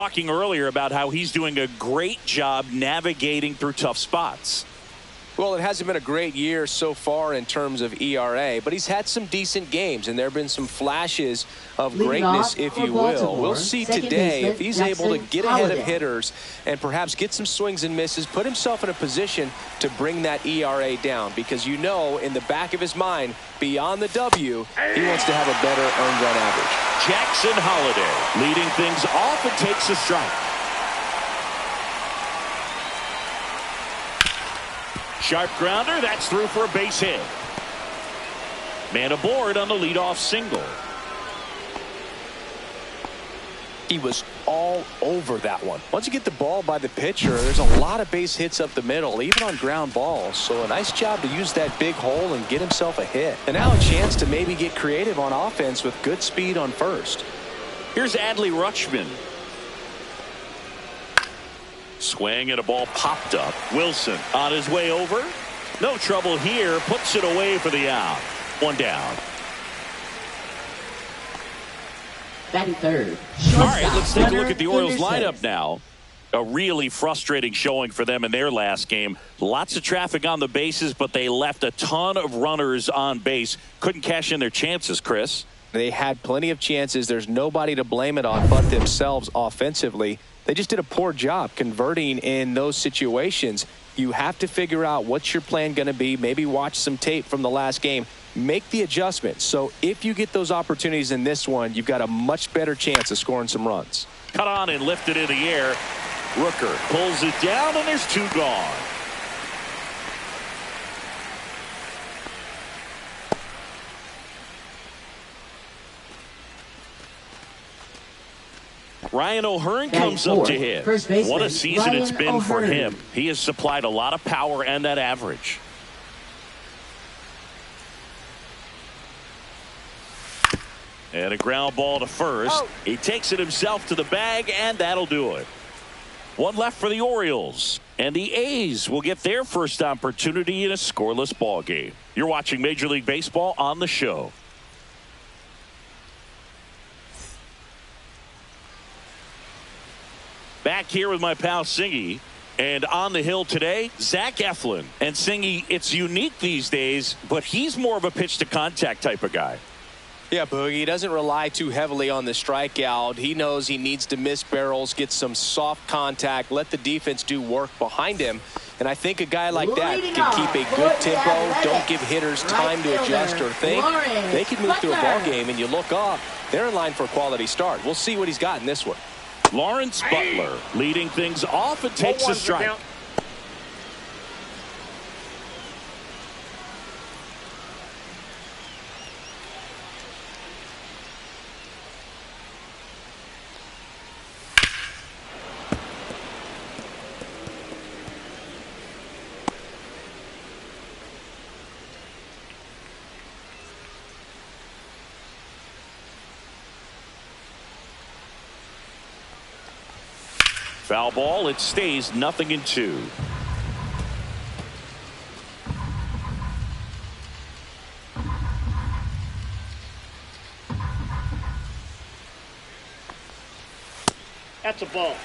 Talking earlier about how he's doing a great job navigating through tough spots. Well, it hasn't been a great year so far in terms of ERA, but he's had some decent games, and there have been some flashes of greatness, if you will. We'll see today if he's able to get ahead of hitters and perhaps get some swings and misses, put himself in a position to bring that ERA down, because you know in the back of his mind, beyond the W, he wants to have a better earned run average. Jackson Holliday leading things off and takes a strike. Sharp grounder, that's through for a base hit. Man aboard on the leadoff single. He was all over that one. Once you get the ball by the pitcher, there's a lot of base hits up the middle, even on ground balls. So a nice job to use that big hole and get himself a hit. And now a chance to maybe get creative on offense with good speed on first. Here's Adley Rutschman. Swing and a ball popped up. Wilson on his way over. No trouble here. Puts it away for the out. One down. Batting third. All right, let's take a look at the Orioles lineup now. A really frustrating showing for them in their last game. Lots of traffic on the bases, but they left a ton of runners on base. Couldn't cash in their chances, Chris. They had plenty of chances. There's nobody to blame it on but themselves offensively. They just did a poor job converting in those situations. You have to figure out what's your plan going to be. Maybe watch some tape from the last game. Make the adjustments. So if you get those opportunities in this one, you've got a much better chance of scoring some runs. Cut on and lifted in the air. Rooker pulls it down, and there's two gone. Ryan O'Hearn comes up to hit. What a season it's been for him. He has supplied a lot of power and that average. And a ground ball to first. He takes it himself to the bag, and that'll do it. One left for the Orioles. And the A's will get their first opportunity in a scoreless ball game. You're watching Major League Baseball on the show. Back here with my pal Singy, and on the hill today, Zach Eflin. And Singy, it's unique these days, but he's more of a pitch to contact type of guy. Yeah, Boogie, he doesn't rely too heavily on the strikeout. He knows he needs to miss barrels, get some soft contact, let the defense do work behind him. And I think a guy like that can keep a good tempo, don't give hitters time to adjust or think. They can move through a ball game, and you look up, they're in line for a quality start. We'll see what he's got in this one. Lawrence Butler leading things off and takes a strike. Foul ball. It stays 0-2. That's a ball.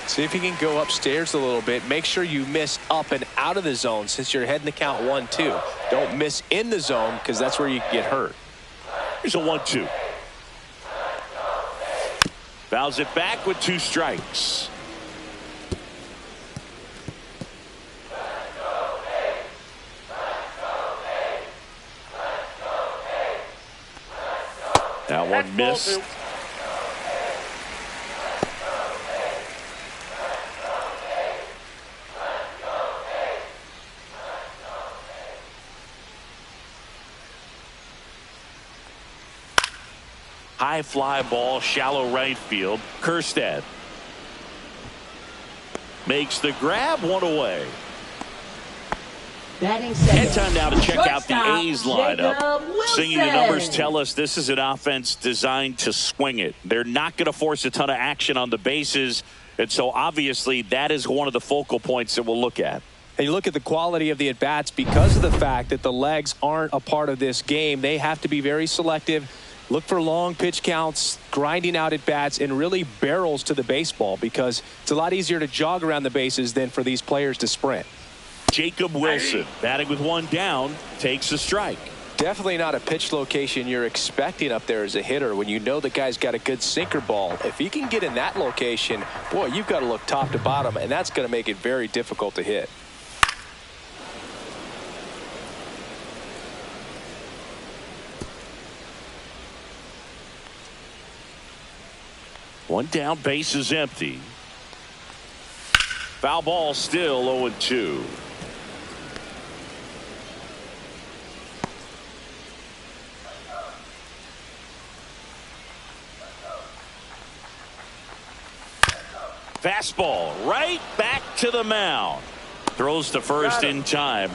See if you can go upstairs a little bit. Make sure you miss up and out of the zone since you're heading to count 1-2. Don't miss in the zone because that's where you get hurt. Here's a 1-2. Fouls it back with 2 strikes. That one missed. High fly ball, shallow right field. Kerstead makes the grab, one away. And time now to check out the A's lineup. Singing the numbers tell us this is an offense designed to swing it. They're not going to force a ton of action on the bases. And so obviously that is one of the focal points that we'll look at. And you look at the quality of the at-bats because of the fact that the legs aren't a part of this game. They have to be very selective. Look for long pitch counts, grinding out at bats, and really barrels to the baseball, because it's a lot easier to jog around the bases than for these players to sprint. Jacob Wilson, batting with one down, takes a strike. Definitely not a pitch location you're expecting up there as a hitter when you know the guy's got a good sinker ball. If he can get in that location, boy, you've got to look top to bottom, and that's going to make it very difficult to hit. One down, base is empty. Foul ball, still 0-2. Fastball right back to the mound. Throws to first in time.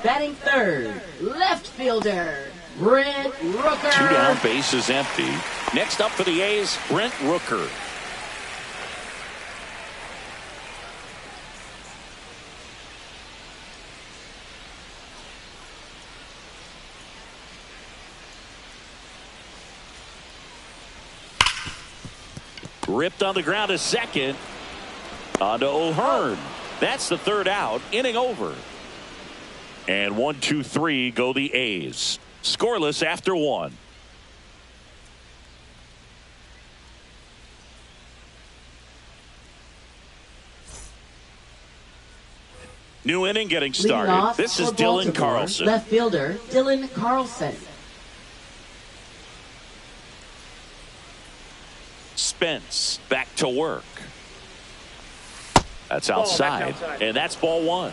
Batting third, left fielder, Brent Rooker. Two down, base is empty. Next up for the A's, Brent Rooker. Ripped on the ground to second. On to O'Hearn. That's the third out. Inning over. And 1-2-3 go the A's. Scoreless after one. New inning getting started. This is Dylan Carlson. Left fielder, Dylan Carlson. Spence back to work. That's outside. And that's ball one.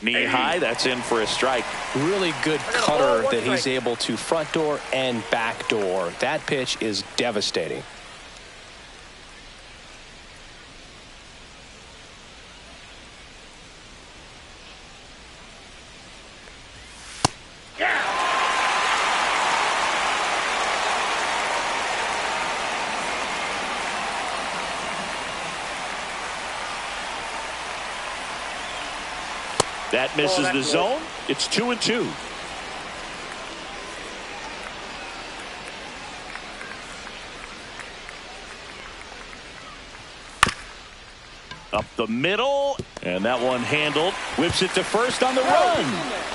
Knee high, that's in for a strike. Really good cutter that he's able to front door and back door. That pitch is devastating. That misses the zone. It's 2-2. Up the middle, and that one handled. Whips it to first on the run.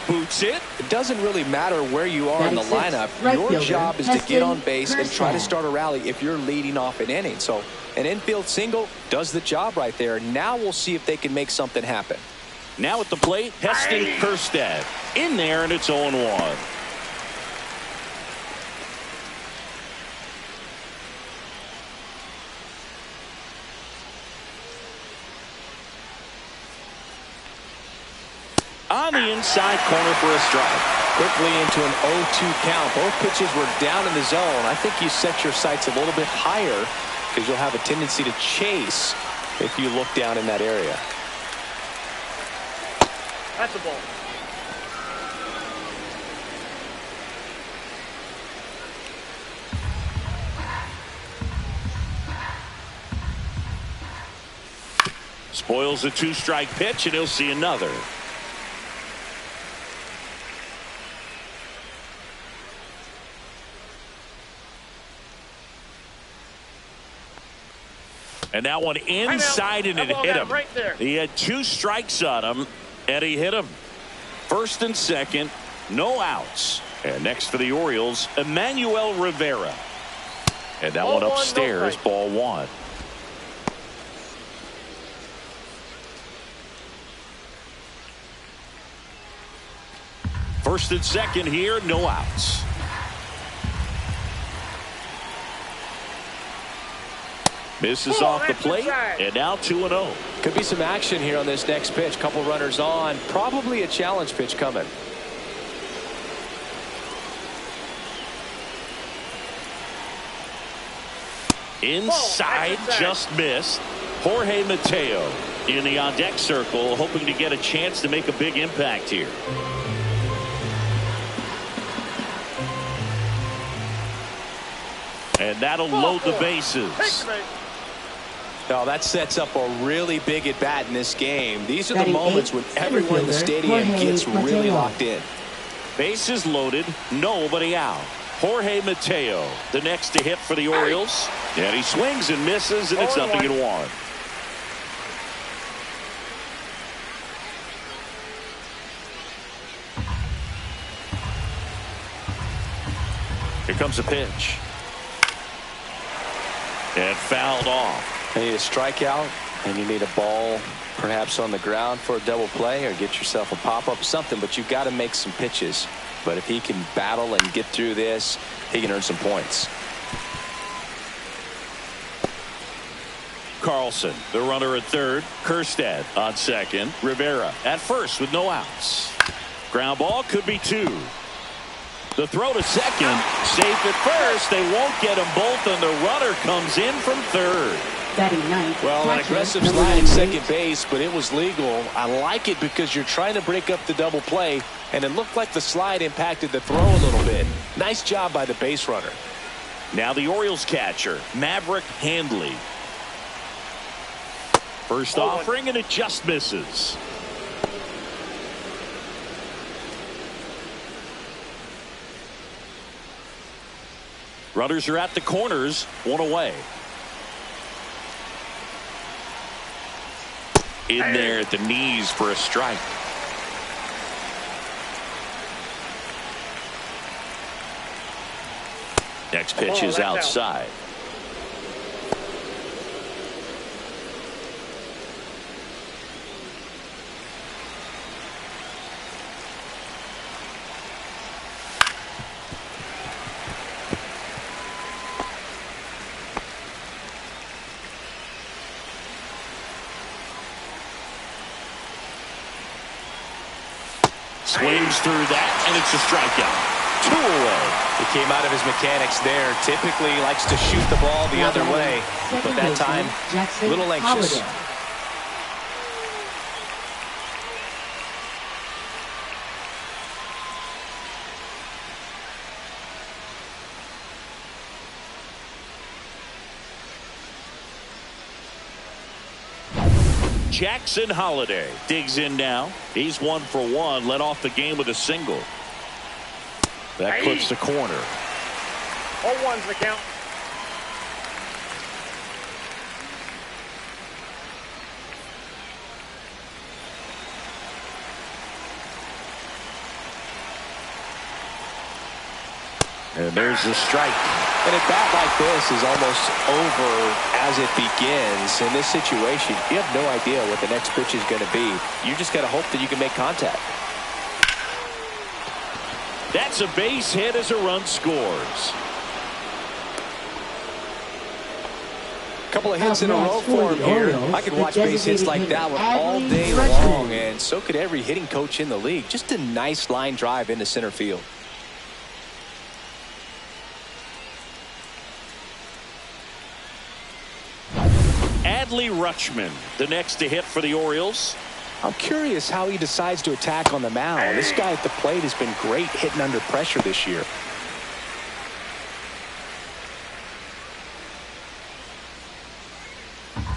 Boots it. It doesn't really matter where you are in the lineup. Your job is to get on base and try to start a rally if you're leading off an inning. So an infield single does the job right there. Now we'll see if they can make something happen. Now at the plate, Heston Kjerstad. In there, and it's 0-1. On the inside corner for a strike. Quickly into an 0-2 count. Both pitches were down in the zone. I think you set your sights a little bit higher because you'll have a tendency to chase if you look down in that area. That's a ball. Spoils a two-strike pitch, and he'll see another. And that one inside, and it hit him. Right there. He had two strikes on him, and he hit him. First and second, no outs. And next for the Orioles, Emmanuel Rivera. And that one upstairs, ball one. First and second here, no outs. Misses off the plate, and now 2-0. Could be some action here on this next pitch. Couple runners on. Probably a challenge pitch coming. Inside, just missed. Jorge Mateo in the on-deck circle, hoping to get a chance to make a big impact here. And that'll load the bases. Oh, that sets up a really big at bat in this game. These are the moments when everyone in the stadium gets really locked in. Bases loaded, nobody out. Jorge Mateo, the next to hit for the Orioles. And he swings and misses, and it's 0-1. Here comes a pitch. And fouled off. You need a strikeout, and you need a ball perhaps on the ground for a double play, or get yourself a pop-up, something, but you've got to make some pitches. But if he can battle and get through this, he can earn some points. Carlson, the runner at third. Kerstad on second. Rivera at first with no outs. Ground ball could be 2. The throw to second. Safe at first. They won't get them both, and the runner comes in from third. Well, an aggressive slide at second base, but it was legal. I like it because you're trying to break up the double play, and it looked like the slide impacted the throw a little bit. Nice job by the base runner. Now the Orioles catcher, Maverick Handley. First offering, and it just misses. Runners are at the corners, 1 away. In there at the knees for a strike. Next pitch is outside. Swings through that, and it's a strikeout. 2 away. He came out of his mechanics there. Typically likes to shoot the ball the other way, but that time a little anxious. Jackson Holiday digs in now. He's 1 for 1. Led off the game with a single. That clips the corner. 0-1's the count. And there's the strike. And a bat like this is almost over as it begins. In this situation, you have no idea what the next pitch is going to be. You just got to hope that you can make contact. That's a base hit as a run scores. A couple of hits in a row for him here. I could watch base hits like that one all day long, and so could every hitting coach in the league. Just a nice line drive into center field. Adley Rutschman, the next to hit for the Orioles. I'm curious how he decides to attack on the mound. This guy at the plate has been great hitting under pressure this year.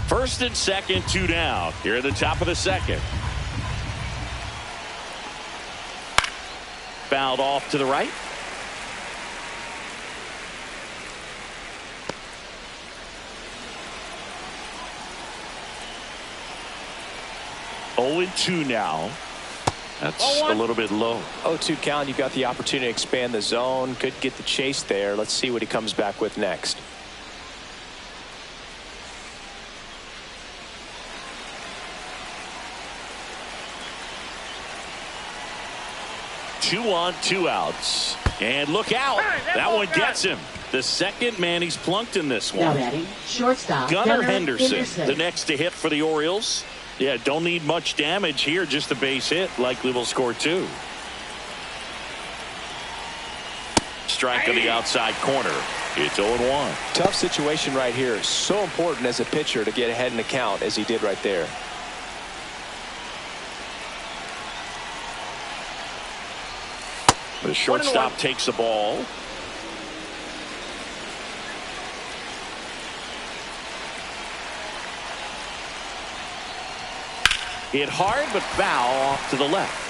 First and second, 2 down. Here at the top of the second. Fouled off to the right. Oh, 0-2 now. That's a little bit low. 0-2 count. You've got the opportunity to expand the zone. Could get the chase there. Let's see what he comes back with next. Two on, 2 outs. And look out. That one gets him. The second man he's plunked in this one. Shortstop Gunnar Henderson, the next to hit for the Orioles. Yeah, don't need much damage here, just a base hit. Likely will score 2. Strike on the outside corner. It's 0-1. Tough situation right here. So important as a pitcher to get ahead in the count as he did right there. The shortstop takes the ball. Hit hard, but foul off to the left.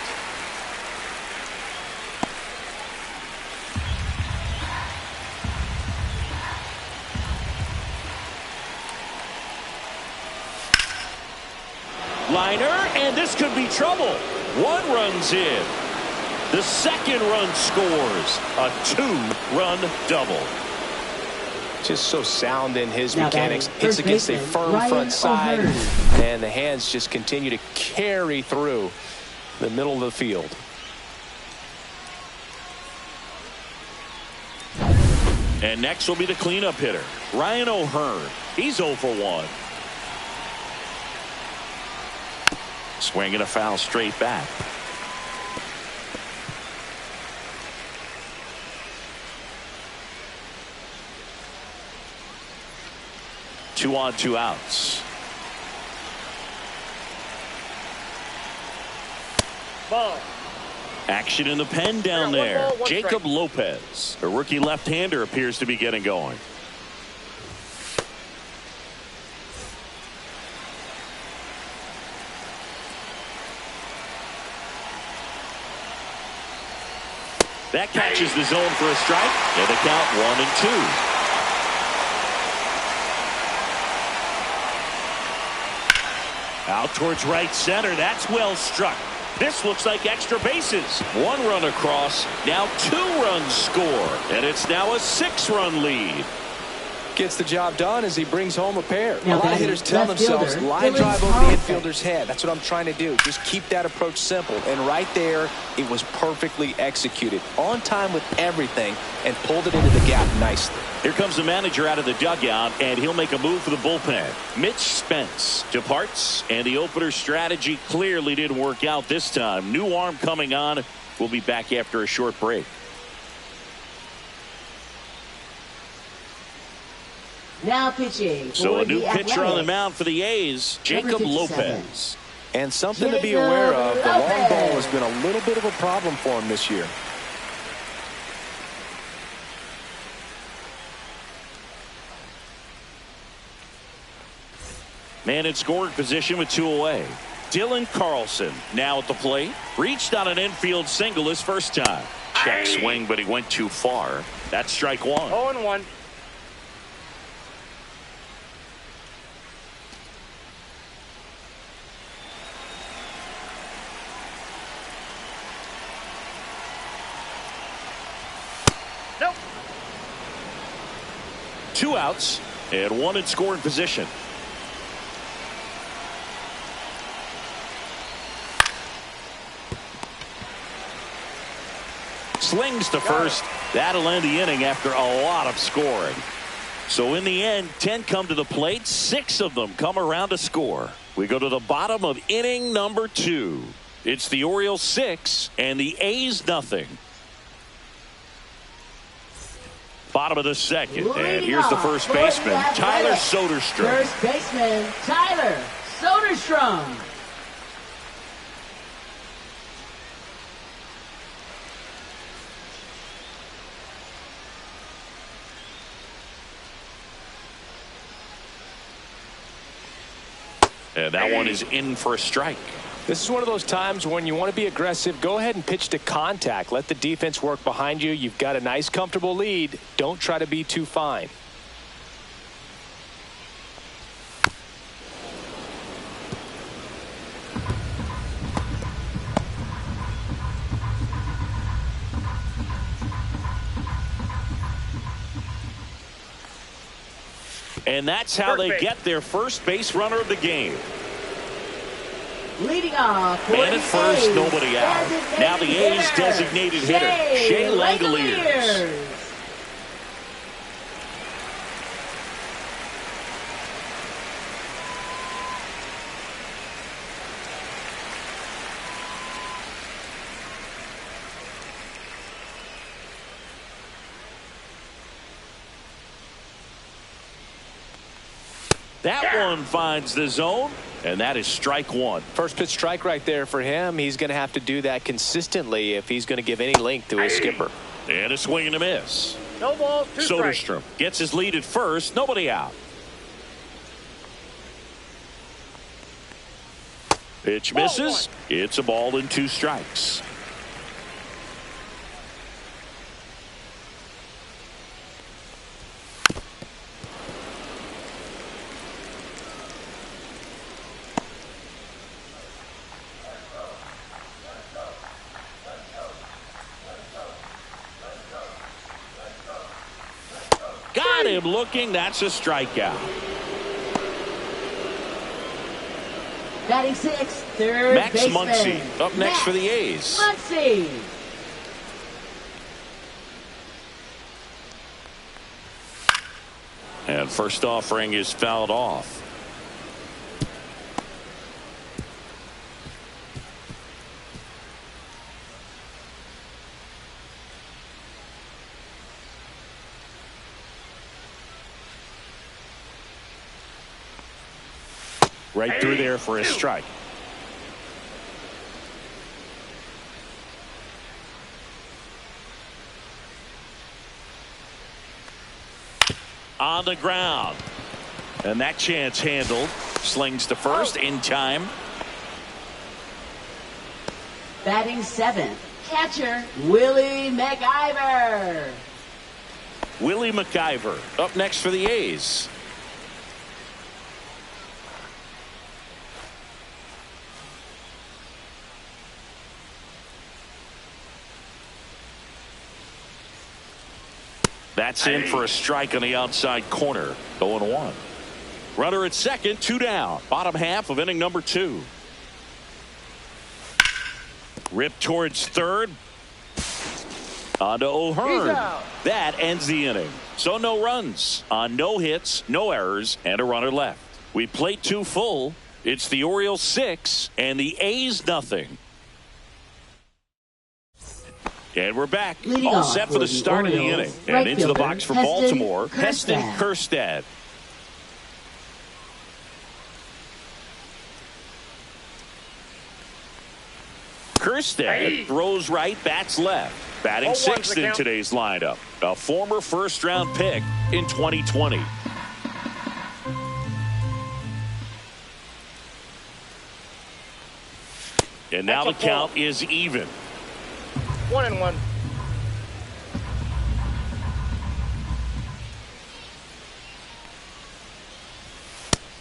Liner, and this could be trouble. 1 run's in. The second run scores. A 2-run double. Just so sound in his mechanics. Hits against a firm front side. And the hands just continue to carry through the middle of the field. And next will be the cleanup hitter, Ryan O'Hearn. He's 0 for 1. Swinging a foul straight back. Two on, 2 outs. Ball. Action in the pen down there. Jacob Lopez, a rookie left-hander, appears to be getting going. That catches the zone for a strike, and the count 1-2. Out towards right center. That's well struck. This looks like extra bases. 1 run across. Now 2 runs score, and it's now a 6-run lead. Gets the job done as he brings home a pair. Now a lot of hitters tell themselves, line drive over the infielder's head. That's what I'm trying to do. Just keep that approach simple. And right there, it was perfectly executed. On time with everything, and pulled it into the gap nicely. Here comes the manager out of the dugout, and he'll make a move for the bullpen. Mitch Spence departs, and the opener strategy clearly didn't work out this time. New arm coming on. We'll be back after a short break. Now pitching. So a new pitcher on the mound for the A's, Jacob Lopez. And something to be aware of, the long ball has been a little bit of a problem for him this year. Man in scoring position with 2 away. Dylan Carlson now at the plate. Reached on an infield single his first time. Check swing, but he went too far. That's strike 1. 0-1. Nope. 2 outs and 1 in scoring position. Slings to first. That'll end the inning after a lot of scoring. So in the end, 10 come to the plate. 6 of them come around to score. We go to the bottom of inning number 2. It's the Orioles 6 and the A's nothing. Bottom of the second, and here's the first baseman, Tyler Soderstrom. First baseman, Tyler Soderstrom. And that one is in for a strike. This is one of those times when you want to be aggressive. Go ahead and pitch to contact. Let the defense work behind you. You've got a nice, comfortable lead. Don't try to be too fine. And that's how they get their first base runner of the game. Leading off. Man at first, nobody out. Now the A's designated hitter, Shea Langoliers. That one finds the zone, and that is strike 1. First pitch strike right there for him. He's going to have to do that consistently if he's going to give any length to his skipper. And a swing and a miss. No balls, 2 strikes. Soderstrom gets his lead at first. Nobody out. Pitch misses. It's a ball and 2 strikes. Got him looking. That's a strikeout. Batting 6, third Max baseman. Muncy up next for the A's. Muncy. And first offering is fouled off. Right through there for a strike. On the ground. And that chance handled. Slings to first in time. Batting 7, catcher Willie McIver. Willie McIver up next for the A's. That's in for a strike on the outside corner. 0-1. Runner at second, 2 down. Bottom half of inning number 2. Ripped towards third. On to O'Hearn. That ends the inning. So no runs on no hits, no errors, and a runner left. We played 2 full. It's the Orioles 6 and the A's nothing. And we're back. Leading all off set for the start of the inning. And into the box for Baltimore, Heston Kjerstad. Kjerstad throws right, bats left. Batting 6th in today's lineup. A former first-round pick in 2020. And now the count is even. 1-1.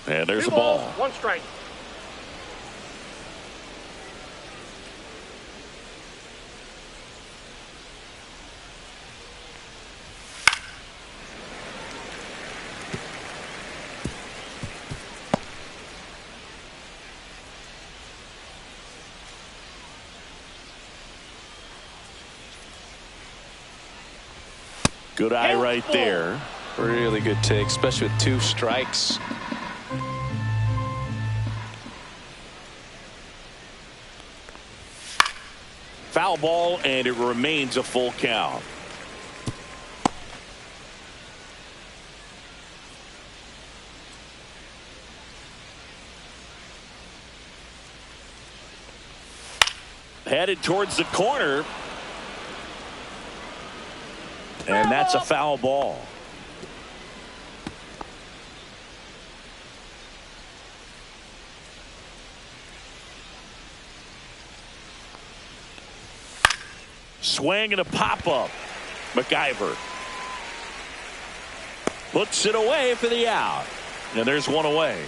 And there's 2 a ball. 1 strike. Good eye right there. Really good take, especially with 2 strikes. Foul ball, and it remains a full count. Headed towards the corner. And that's a foul ball. Swing and a pop-up. McIver puts it away for the out. And there's one away.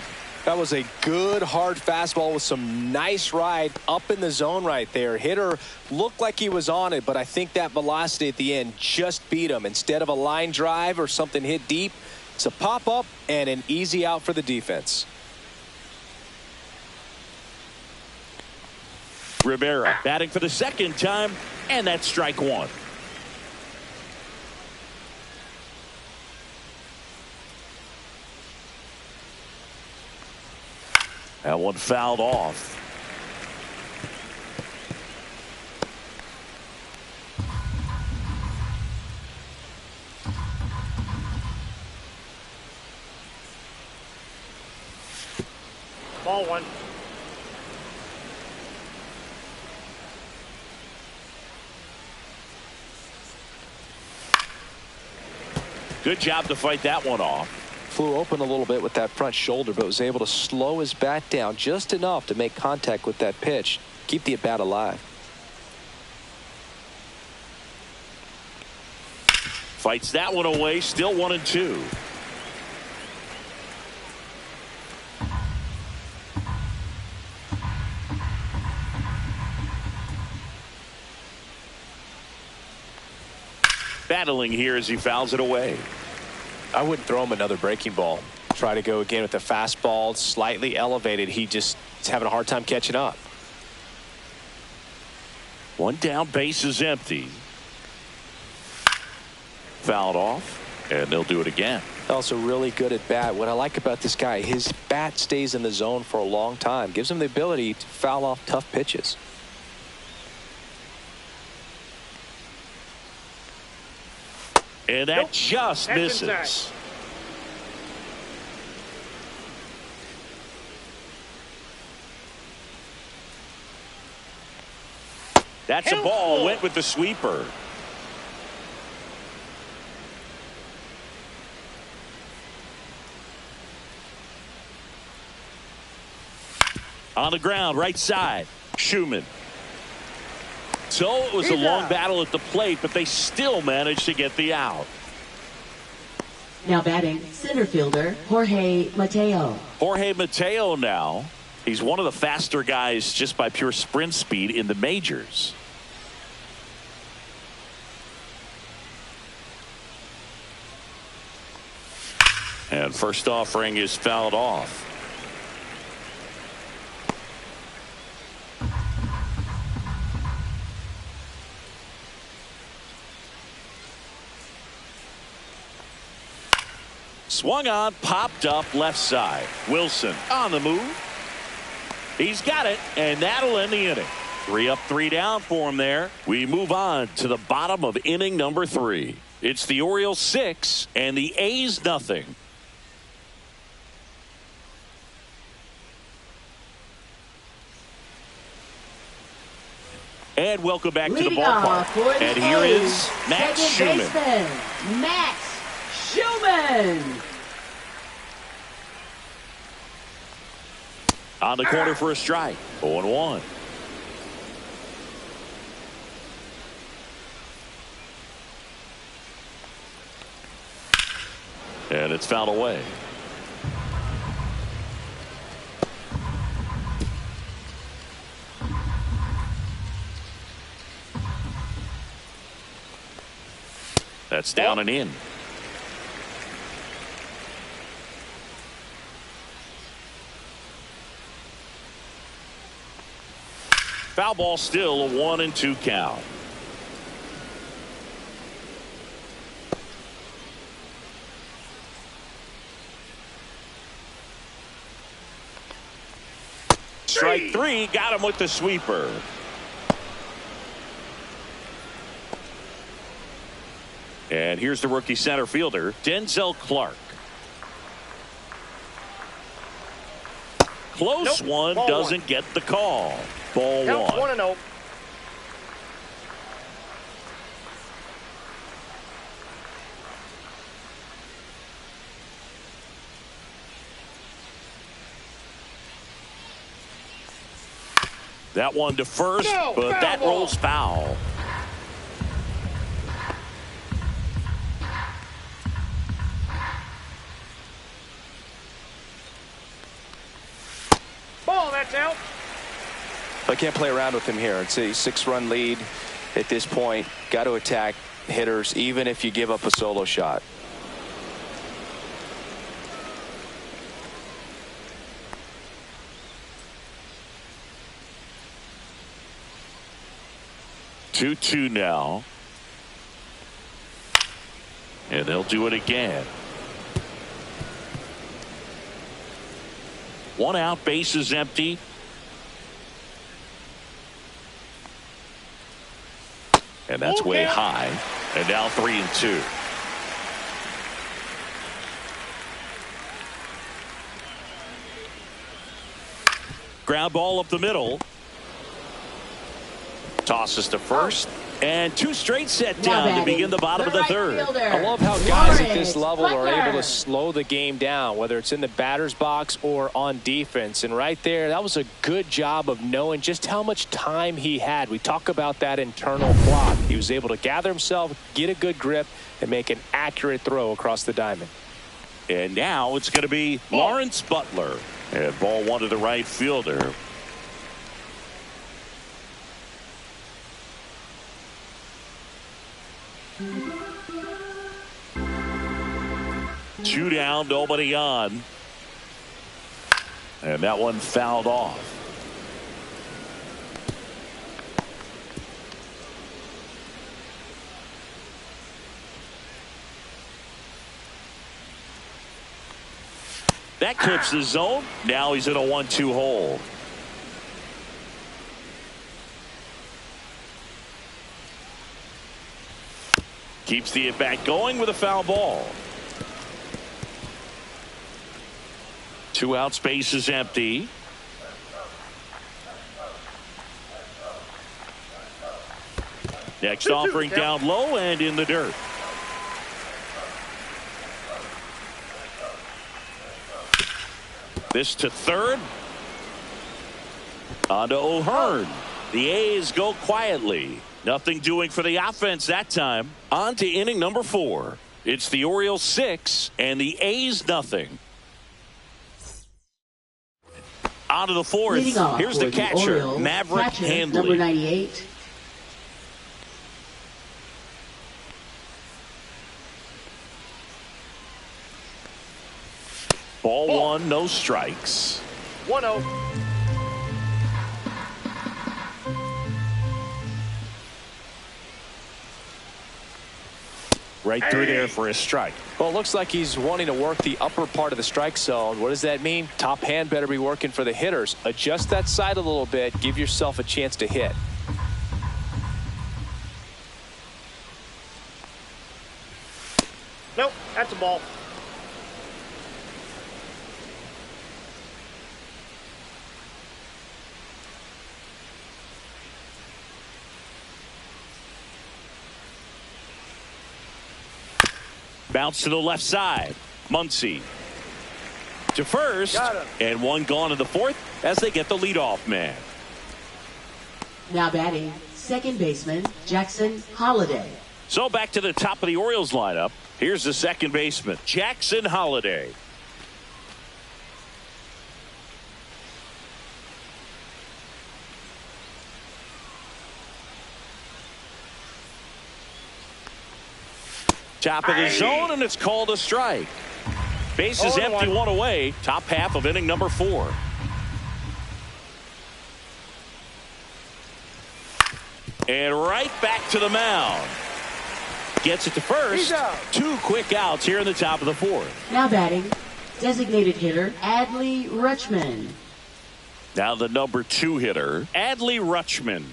That was a good hard fastball with some nice ride up in the zone right there. Hitter looked like he was on it, but I think that velocity at the end just beat him. Instead of a line drive or something hit deep, it's a pop-up and an easy out for the defense. Rivera batting for the second time, and that's strike 1. That one fouled off. Ball 1. Good job to fight that one off. flew open a little bit with that front shoulder, but was able to slow his bat down just enough to make contact with that pitch, keep the at-bat alive. Fights that one away, still 1-2. Battling here as he fouls it away. I wouldn't throw him another breaking ball. Try to go again with the fastball, slightly elevated. He's having a hard time catching up. One down, base is empty. Fouled off, and they'll do it again. Also really good at bat. What I like about this guy, his bat stays in the zone for a long time. Gives him the ability to foul off tough pitches. And that just misses. Inside. That's a ball. Went with the sweeper. On the ground, right side, Schumann. So it was a long battle at the plate, but they still managed to get the out. Now batting, center fielder, Jorge Mateo. Jorge Mateo now. He's one of the faster guys just by pure sprint speed in the majors. And first offering is fouled off. Swung on, popped up left side. Wilson on the move. He's got it, and that'll end the inning. 3 up, 3 down for him there. We move on to the bottom of inning number 3. It's the Orioles 6 and the A's nothing. And welcome back to the ballpark. And here is Max Schumann. Max Schumann. On the corner for a strike. 0-1. And it's fouled away. That's down and in. Foul ball, still a 1-2 count. Strike 3, got him with the sweeper. And here's the rookie center fielder, Denzel Clark. Close one, doesn't get the call. Ball 1. 1-0. That one to first, but that rolls foul. Ball, that's out. I can't play around with him here. It's a 6-run lead at this point. Got to attack hitters, even if you give up a solo shot. Two now. And they'll do it again. 1 out, base is empty. And that's way high. And now 3-2. Ground ball up the middle. Tosses to first. And 2 straight set down to begin the bottom of the third. I love how guys at this level are able to slow the game down, whether it's in the batter's box or on defense. And right there, that was a good job of knowing just how much time he had. We talk about that internal clock. He was able to gather himself, get a good grip, and make an accurate throw across the diamond. And now it's going to be Lawrence Butler. And ball 1 to the right fielder. Two down, nobody on. And that one fouled off. That clips the zone. Now he's in a 1-2 hole. Keeps the at-bat going with a foul ball. 2 outs, base is empty. Next offering down low and in the dirt. This to third. On to O'Hearn. The A's go quietly. Nothing doing for the offense that time. On to inning number 4. It's the Orioles 6 and the A's nothing. On to the 4th. Here's the catcher, Orioles, Maverick Handley. Number 98. Ball 1, no strikes. 1-0. Right through there for a strike. Well, it looks like he's wanting to work the upper part of the strike zone. What does that mean? Top hand better be working for the hitters. Adjust that side a little bit. Give yourself a chance to hit. Nope, that's a ball. Bounce to the left side. Muncy to first, and one gone in the 4th as they get the leadoff man. Now batting, second baseman Jackson Holliday. So back to the top of the Orioles lineup. Here's the second baseman, Jackson Holliday. Top of the zone, and it's called a strike. Base is empty, 1 away. Top half of inning number 4. And right back to the mound. Gets it to first. 2 quick outs here in the top of the 4th. Now batting, designated hitter Adley Rutschman. Now the number 2 hitter, Adley Rutschman.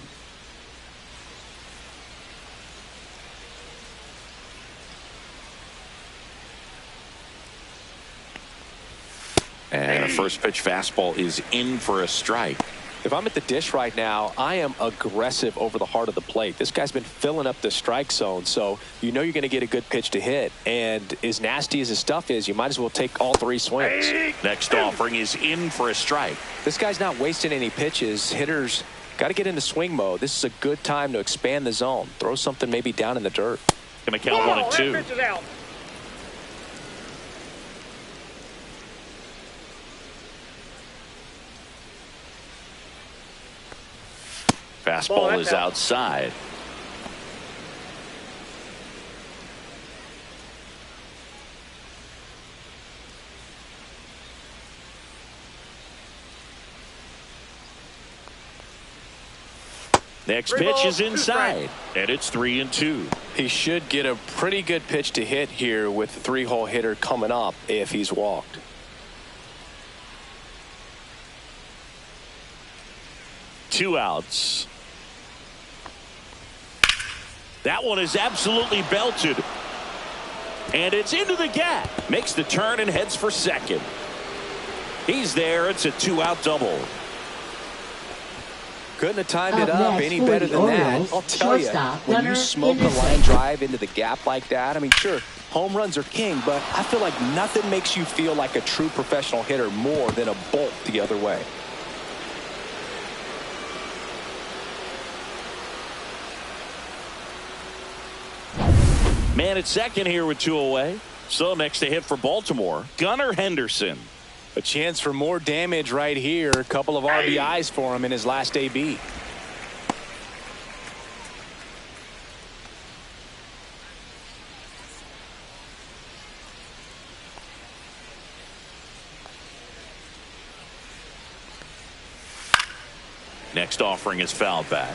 And a first pitch fastball is in for a strike. If I'm at the dish right now, I am aggressive over the heart of the plate. This guy's been filling up the strike zone, so you know you're going to get a good pitch to hit. And as nasty as his stuff is, you might as well take all 3 swings. Next offering is in for a strike. This guy's not wasting any pitches. Hitters got to get into swing mode. This is a good time to expand the zone. Throw something maybe down in the dirt. Going to count 1 and 2. That pitch is out. Fastball is outside. Next pitch is inside, and it's 3-2. He should get a pretty good pitch to hit here with the 3-hole hitter coming up if he's walked. Two outs. That one is absolutely belted. And it's into the gap. Makes the turn and heads for second. He's there. It's a 2-out double. Couldn't have timed it up any better than that. I'll tell you, when you Gunnar smoke a line drive into the gap like that, I mean, sure, home runs are king, but I feel like nothing makes you feel like a true professional hitter more than a bolt the other way. Man at second here with 2 away. So next to hit for Baltimore, Gunnar Henderson. A chance for more damage right here. A couple of RBIs for him in his last AB. Next offering is fouled back.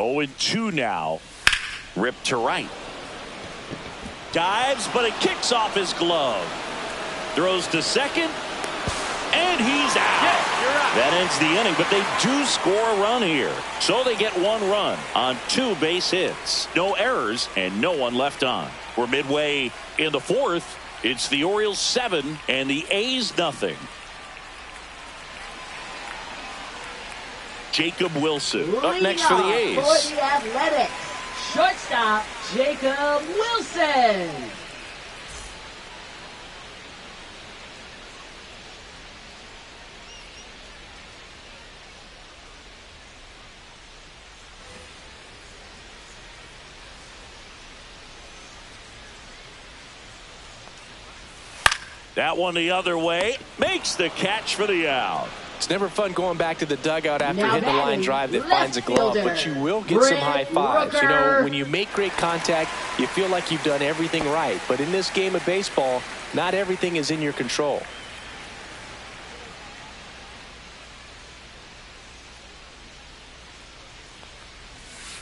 Oh, and 2 now. Ripped to right. Dives, but it kicks off his glove. Throws to second. And he's out. Yeah, you're right. That ends the inning, but they do score a run here. So they get 1 run on 2 base hits. No errors and no one left on. We're midway in the 4th. It's the Orioles 7 and the A's nothing. Jacob Wilson up next for the A's. For the Athletics, shortstop Jacob Wilson. That one the other way. Makes the catch for the out. It's never fun going back to the dugout after Now hitting a line drive that finds a glove, but you will get some high fives. You know, when you make great contact, you feel like you've done everything right. But in this game of baseball, not everything is in your control.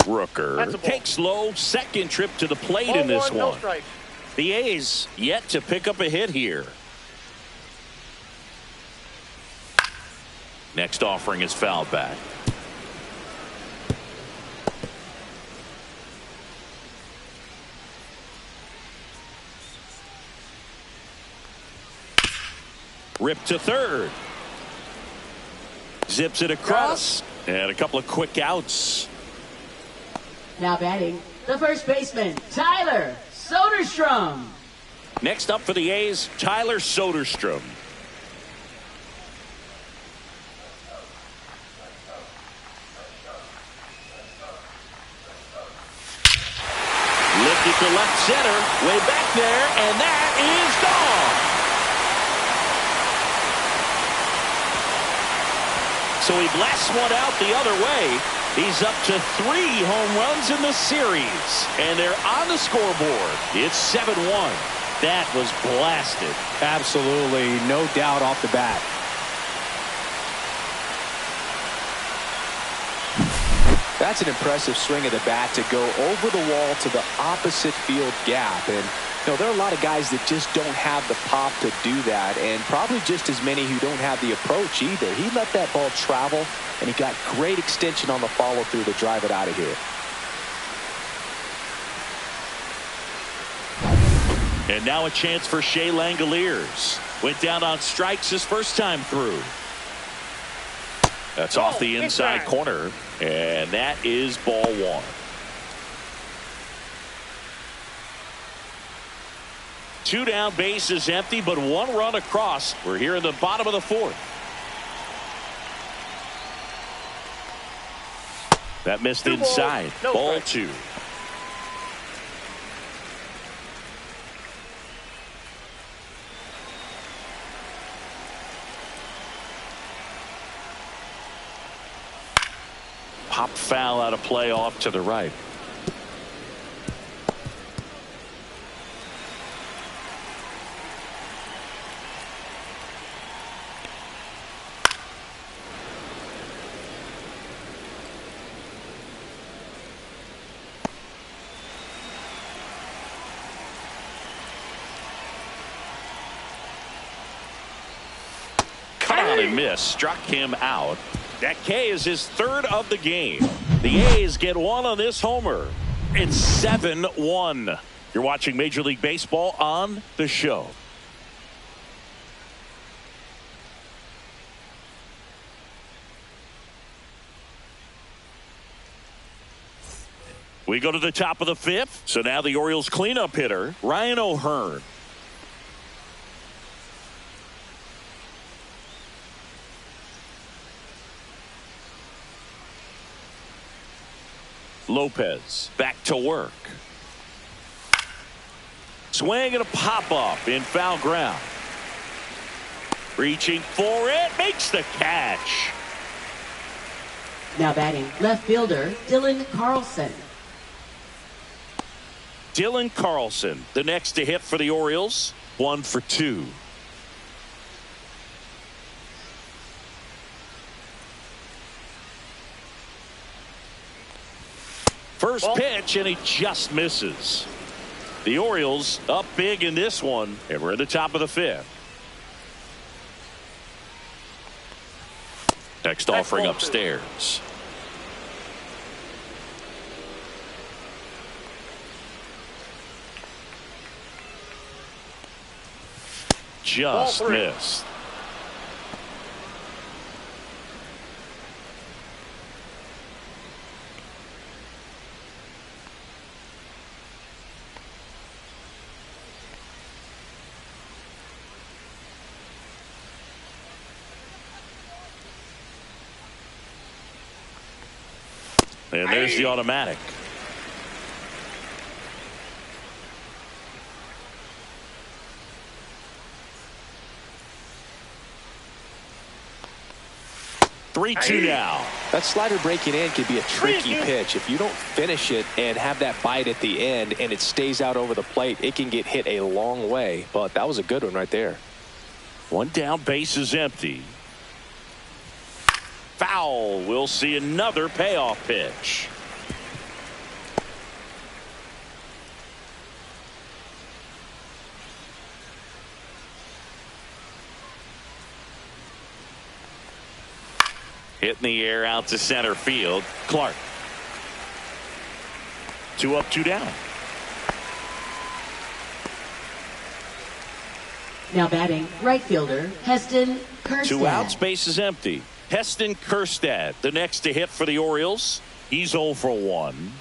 Rooker takes low, second trip to the plate in this one. No strike. The A's yet to pick up a hit here. Next offering is fouled back. Ripped to third. Zips it across. And a couple of quick outs. Now batting, the first baseman, Tyler Soderstrom. Next up for the A's, Tyler Soderstrom. Lifted to left center, way back there, and that is gone. So he blasts one out the other way. He's up to 3 home runs in the series, and they're on the scoreboard. It's 7-1. That was blasted. Absolutely, no doubt off the bat. That's an impressive swing of the bat to go over the wall to the opposite field gap. And you know, there are a lot of guys that just don't have the pop to do that, and probably just as many who don't have the approach either. He let that ball travel, and he got great extension on the follow-through to drive it out of here. And now a chance for Shea Langoliers. Went down on strikes his first time through. That's off the inside corner, and that is ball 1. Two down, base is empty, but 1 run across. We're here in the bottom of the 4th. That missed inside. Ball 2. Pop foul out of play off to the right. Caught and missed. Struck him out. That K is his 3rd of the game. The A's get 1 on this homer. It's 7-1. You're watching Major League Baseball on The Show. We go to the top of the fifth. So now the Orioles cleanup hitter, Ryan O'Hearn. Lopez back to work. Swing and a pop-up in foul ground. Reaching for it, makes the catch. Now batting, left fielder, Dylan Carlson. Dylan Carlson, the next to hit for the Orioles, 1 for 2. First pitch, and he just misses. The Orioles up big in this one, and we're at the top of the fifth. Next offering upstairs. Just missed. And there's the automatic. Three-two now. That slider breaking in could be a tricky pitch. If you don't finish it and have that bite at the end and it stays out over the plate, it can get hit a long way. But that was a good one right there. One down, base is empty. Foul. We'll see another payoff pitch. Hit in the air out to center field. Clark. 2 up, 2 down. Now batting, right fielder, Heston Kjerstad. 2 outs, base is empty. Heston Kjerstad, the next to hit for the Orioles. He's 0 for 1.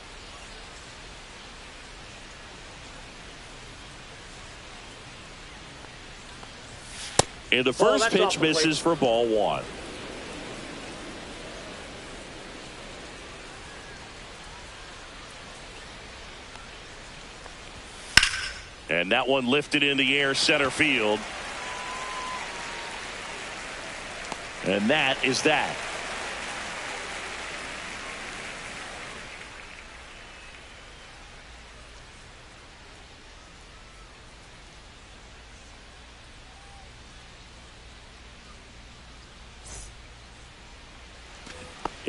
And the first pitch misses for ball 1. And that one lifted in the air center field. And that is that.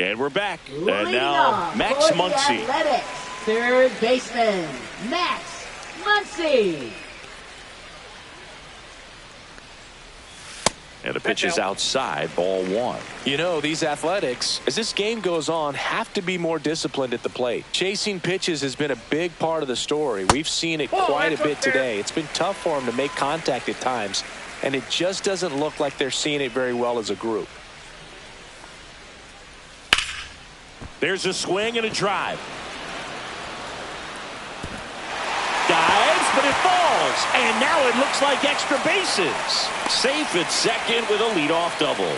And we're back. And now Max Muncy. Athletics, third baseman, Max Muncy. And the pitch is outside, ball 1. You know, these Athletics, as this game goes on, have to be more disciplined at the plate. Chasing pitches has been a big part of the story. We've seen it quite a bit today. It's been tough for them to make contact at times, and it just doesn't look like they're seeing it very well as a group. There's a swing and a drive. Dives, but it falls. And now it looks like extra bases. Safe at second with a leadoff double.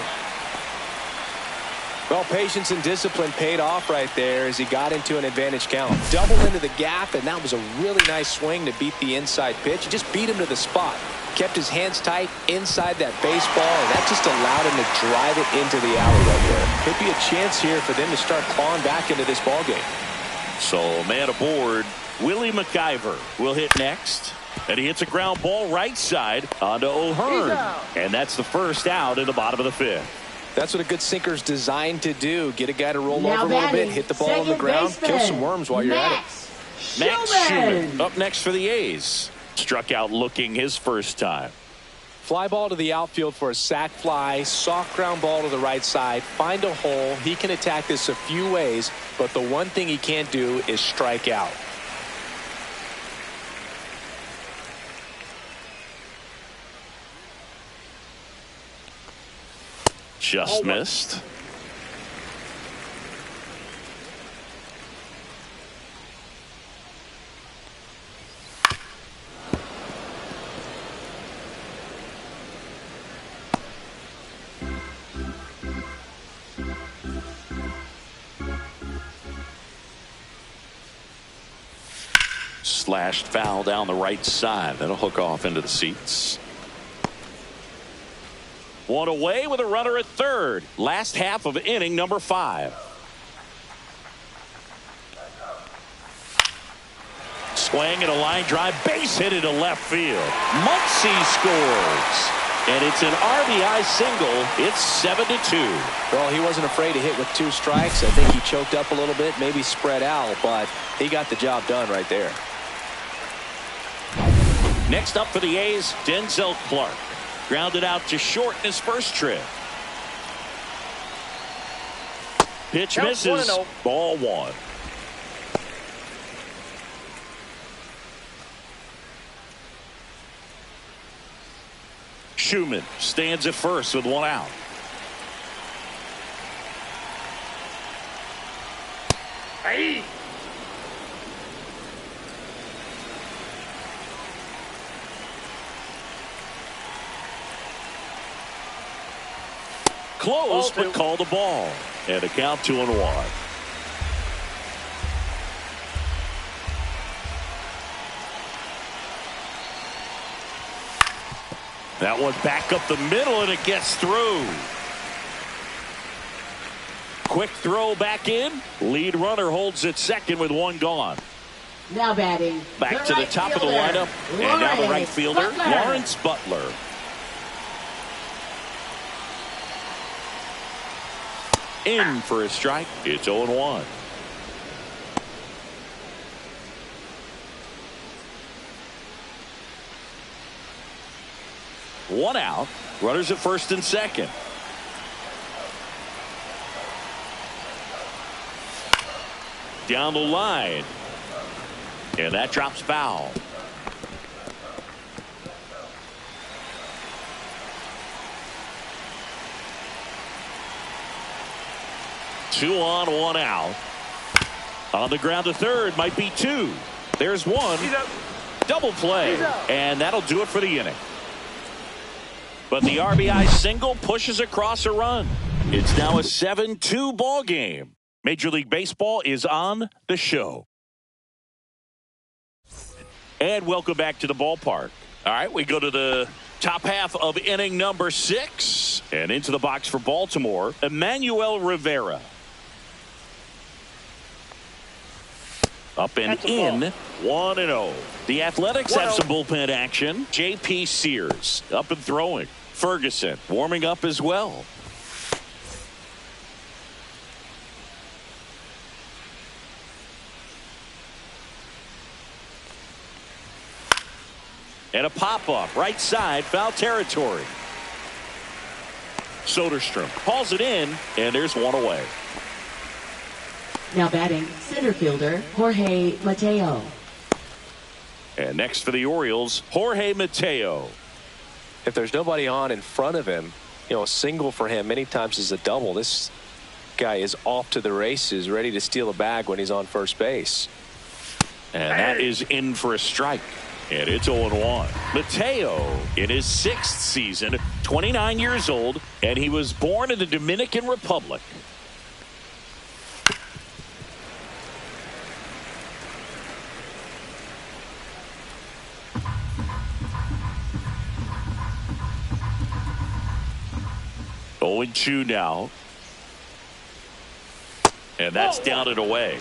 Well, patience and discipline paid off right there as he got into an advantage count. Double into the gap, and that was a really nice swing to beat the inside pitch. He just beat him to the spot. Kept his hands tight inside that baseball, and that just allowed him to drive it into the alley right there. Could be a chance here for them to start clawing back into this ballgame. So, man aboard, Willie McIver will hit next. And he hits a ground ball right side onto O'Hearn. And that's the first out in the bottom of the fifth. That's what a good sinker's designed to do. Get a guy to roll over a little bit, hit the ball on the ground, kill some worms while you're at it. Max Schumann up next for the A's. Struck out looking his first time. Fly ball to the outfield for a sac fly. Soft ground ball to the right side. Find a hole. He can attack this a few ways, but the one thing he can't do is strike out. Just missed. Slashed foul down the right side. That'll hook off into the seats. One away with a runner at third. Last half of inning number 5. Swing and a line drive. Base hit into left field. Muncy scores. And it's an RBI single. It's 7-2. Well, he wasn't afraid to hit with 2 strikes. I think he choked up a little bit, maybe spread out, but he got the job done right there. Next up for the A's, Denzel Clark. Grounded out to short in his first trip. Pitch misses. Ball 1. Schumann stands at first with 1 out. Hey. Close, but called the ball. And a count 2-1. That one back up the middle, and it gets through. Quick throw back in. Lead runner holds at second with 1 gone. Now batting. Back to the top of the lineup. And now the right fielder, Lawrence Butler. In for a strike. It's 0-1. One out. Runners at first and second. Down the line. And that drops foul. Two on, 1 out. On the ground to third, might be 2. There's 1. Double play. And that'll do it for the inning. But the RBI single pushes across a run. It's now a 7-2 ball game. Major League Baseball is on the show. And welcome back to the ballpark. All right, we go to the top half of inning number 6. And into the box for Baltimore, Emmanuel Rivera. Up and in, 1-0. The Athletics have some bullpen action. J.P. Sears up and throwing. Ferguson warming up as well. And a pop-up right side, foul territory. Soderstrom calls it in, and there's 1 away. Now batting, center fielder Jorge Mateo. And next for the Orioles, Jorge Mateo. If there's nobody on in front of him, you know, a single for him many times is a double. This guy is off to the races, ready to steal a bag when he's on first base. And that is in for a strike. And it's 0-1. Mateo in his 6th season, 29 years old, and he was born in the Dominican Republic. Going 2 now. And that's down and away.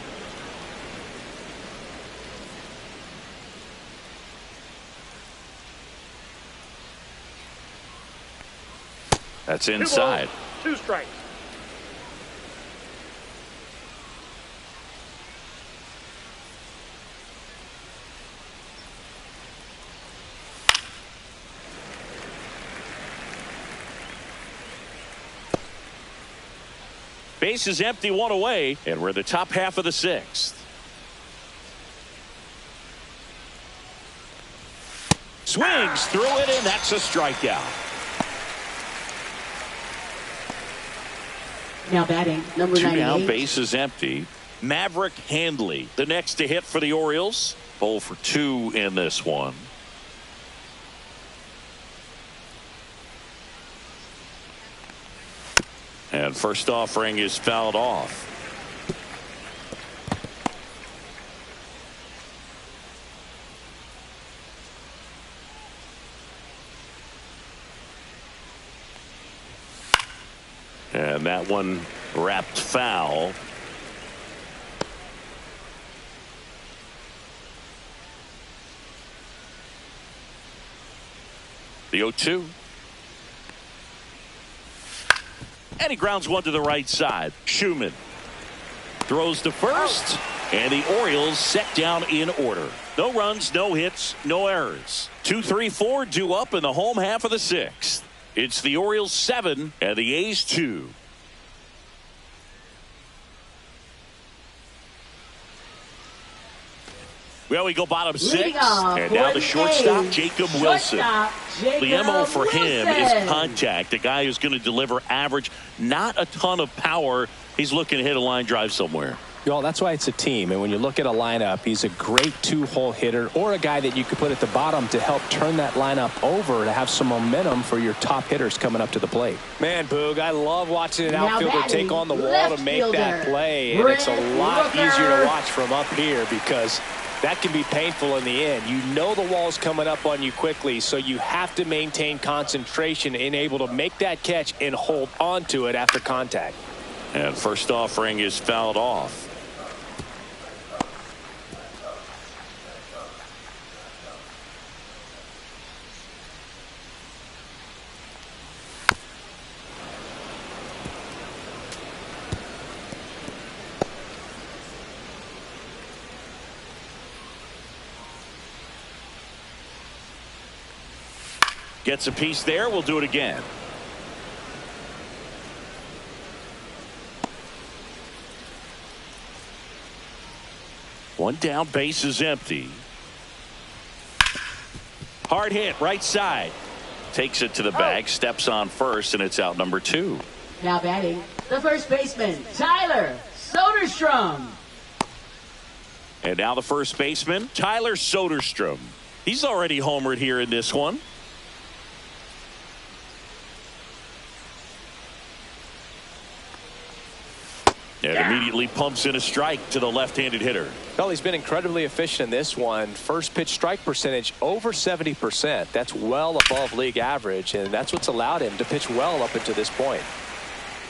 That's inside. 2 strikes. Base is empty, 1 away, and we're in the top half of the 6th. Swings through it, and that's a strikeout. Now batting, number 2 98. down, bases empty. Maverick Handley, the next to hit for the Orioles. 0 for 2 in this one. And first offering is fouled off. And that one wrapped foul. The 0-2. And he grounds one to the right side. Schumann throws to first. And the Orioles set down in order. No runs, no hits, no errors. 2, 3, 4 due up in the home half of the 6th. It's the Orioles 7 and the A's 2. Well, we go bottom 6, and now the shortstop, Jacob Wilson. The MO for him is contact. A guy who's going to deliver average, not a ton of power. He's looking to hit a line drive somewhere. Well, that's why it's a team. And when you look at a lineup, he's a great 2-hole hitter, or a guy that you could put at the bottom to help turn that lineup over to have some momentum for your top hitters coming up to the plate. Man, Boog, I love watching an outfielder take on the wall to make that play. And it's a lot easier to watch from up here because that can be painful in the end. You know the wall's coming up on you quickly, so you have to maintain concentration and able to make that catch and hold on to it after contact. And first offering is fouled off. Gets a piece there. We'll do it again. One down, base is empty. Hard hit, right side. Takes it to the bag, steps on first, and it's out number 2. Now batting, the first baseman, Tyler Soderstrom. And now the first baseman, Tyler Soderstrom. He's already homered here in this one. And immediately pumps in a strike to the left-handed hitter. Well, he's been incredibly efficient in this one. First pitch strike percentage over 70%. That's well above league average, and that's what's allowed him to pitch well up until this point.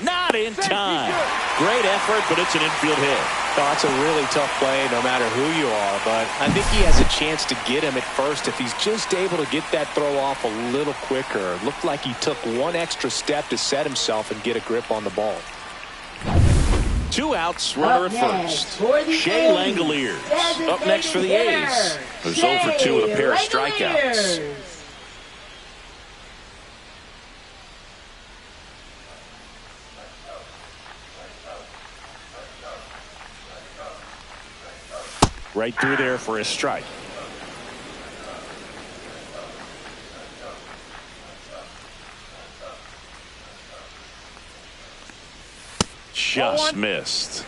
Not in time. Great effort, but it's an infield hit. Oh, that's a really tough play no matter who you are, but I think he has a chance to get him at first if he's just able to get that throw off a little quicker. It looked like he took one extra step to set himself and get a grip on the ball. 2 outs, runner at first. Shea Langoliers up next for the A's. Who's 0 for 2 with a pair of strikeouts. Right through there for a strike. Just missed.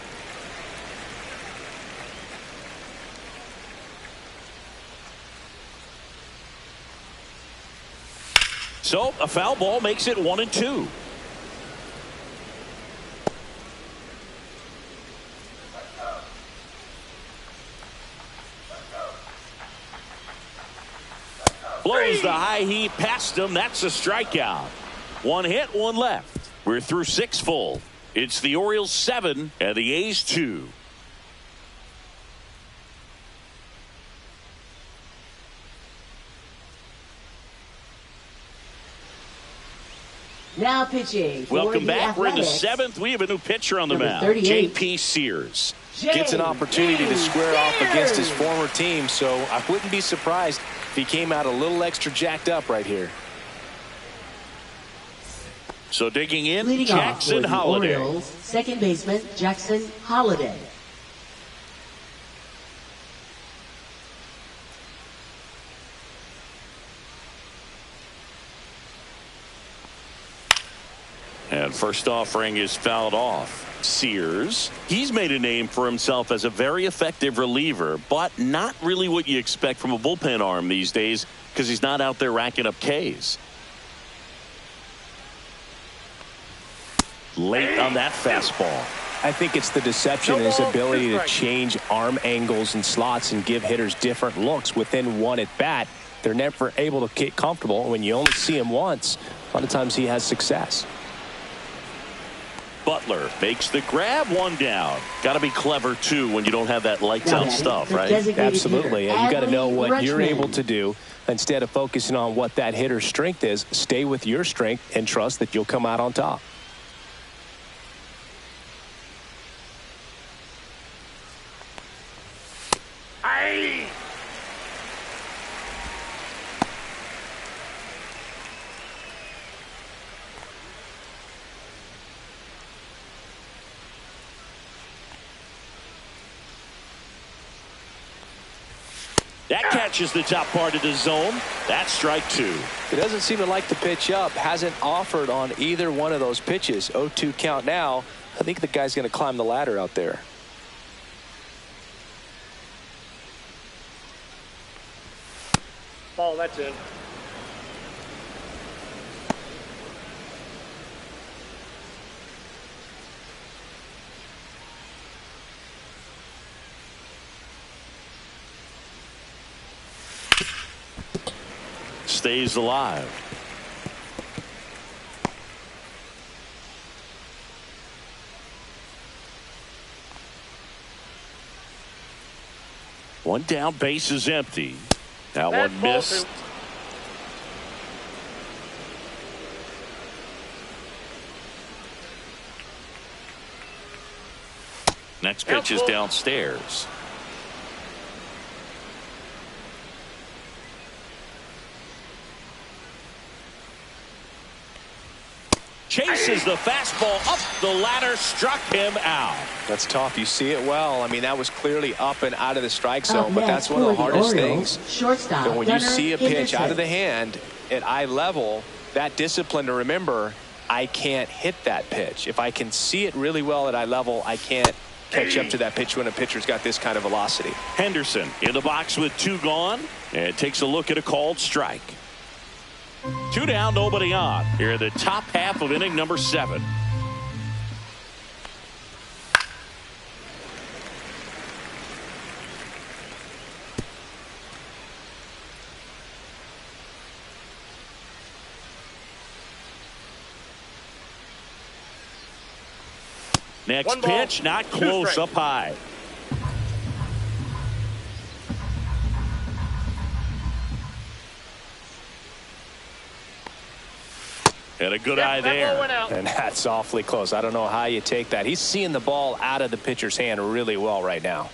So a foul ball makes it 1-2. Blows the high heat past him. That's a strikeout. 1 hit, 1 left. We're through 6 full. It's the Orioles 7 and the A's 2. Now pitching. Welcome back. We're in the 7th. We have a new pitcher on the mound. J.P. Sears. Gets an opportunity to square off against his former team, so I wouldn't be surprised if he came out a little extra jacked up right here. So digging in, Leading Jackson Holliday. Orioles, second baseman Jackson Holliday. And first offering is fouled off. Sears, he's made a name for himself as a very effective reliever, but not really what you expect from a bullpen arm these days because he's not out there racking up Ks. Late on that fastball. I think it's the deception in his ability to change arm angles and slots and give hitters different looks within one at bat. They're never able to get comfortable. When you only see him once, a lot of times he has success. Butler makes the grab, one down. Got to be clever too when you don't have that lights out stuff, right? Absolutely. And you got to know what you're able to do instead of focusing on what that hitter's strength is. Stay with your strength and trust that you'll come out on top. Aye. That catches the top part of the zone. That's strike two. He doesn't seem to like to pitch up. Hasn't offered on either one of those pitches. 0-2 count now. I think the guy's going to climb the ladder out there. Ball, that's it. Stays alive. One down, base is empty. That one missed. Next pitch is downstairs. Chases the fastball up the ladder, struck him out. That's tough. You see it well. I mean, that was clearly up and out of the strike zone, but that's one of the hardest things. Shortstop. And when you see a pitch out of the hand at eye level, that discipline to remember, I can't hit that pitch. If I can see it really well at eye level, I can't catch up to that pitch when a pitcher's got this kind of velocity. Henderson in the box with two gone and takes a look at a called strike. Two down, nobody on. Here in the top half of inning number 7. Next pitch, not close, up high. And a good eye there. And that's awfully close. I don't know how you take that. He's seeing the ball out of the pitcher's hand really well right now.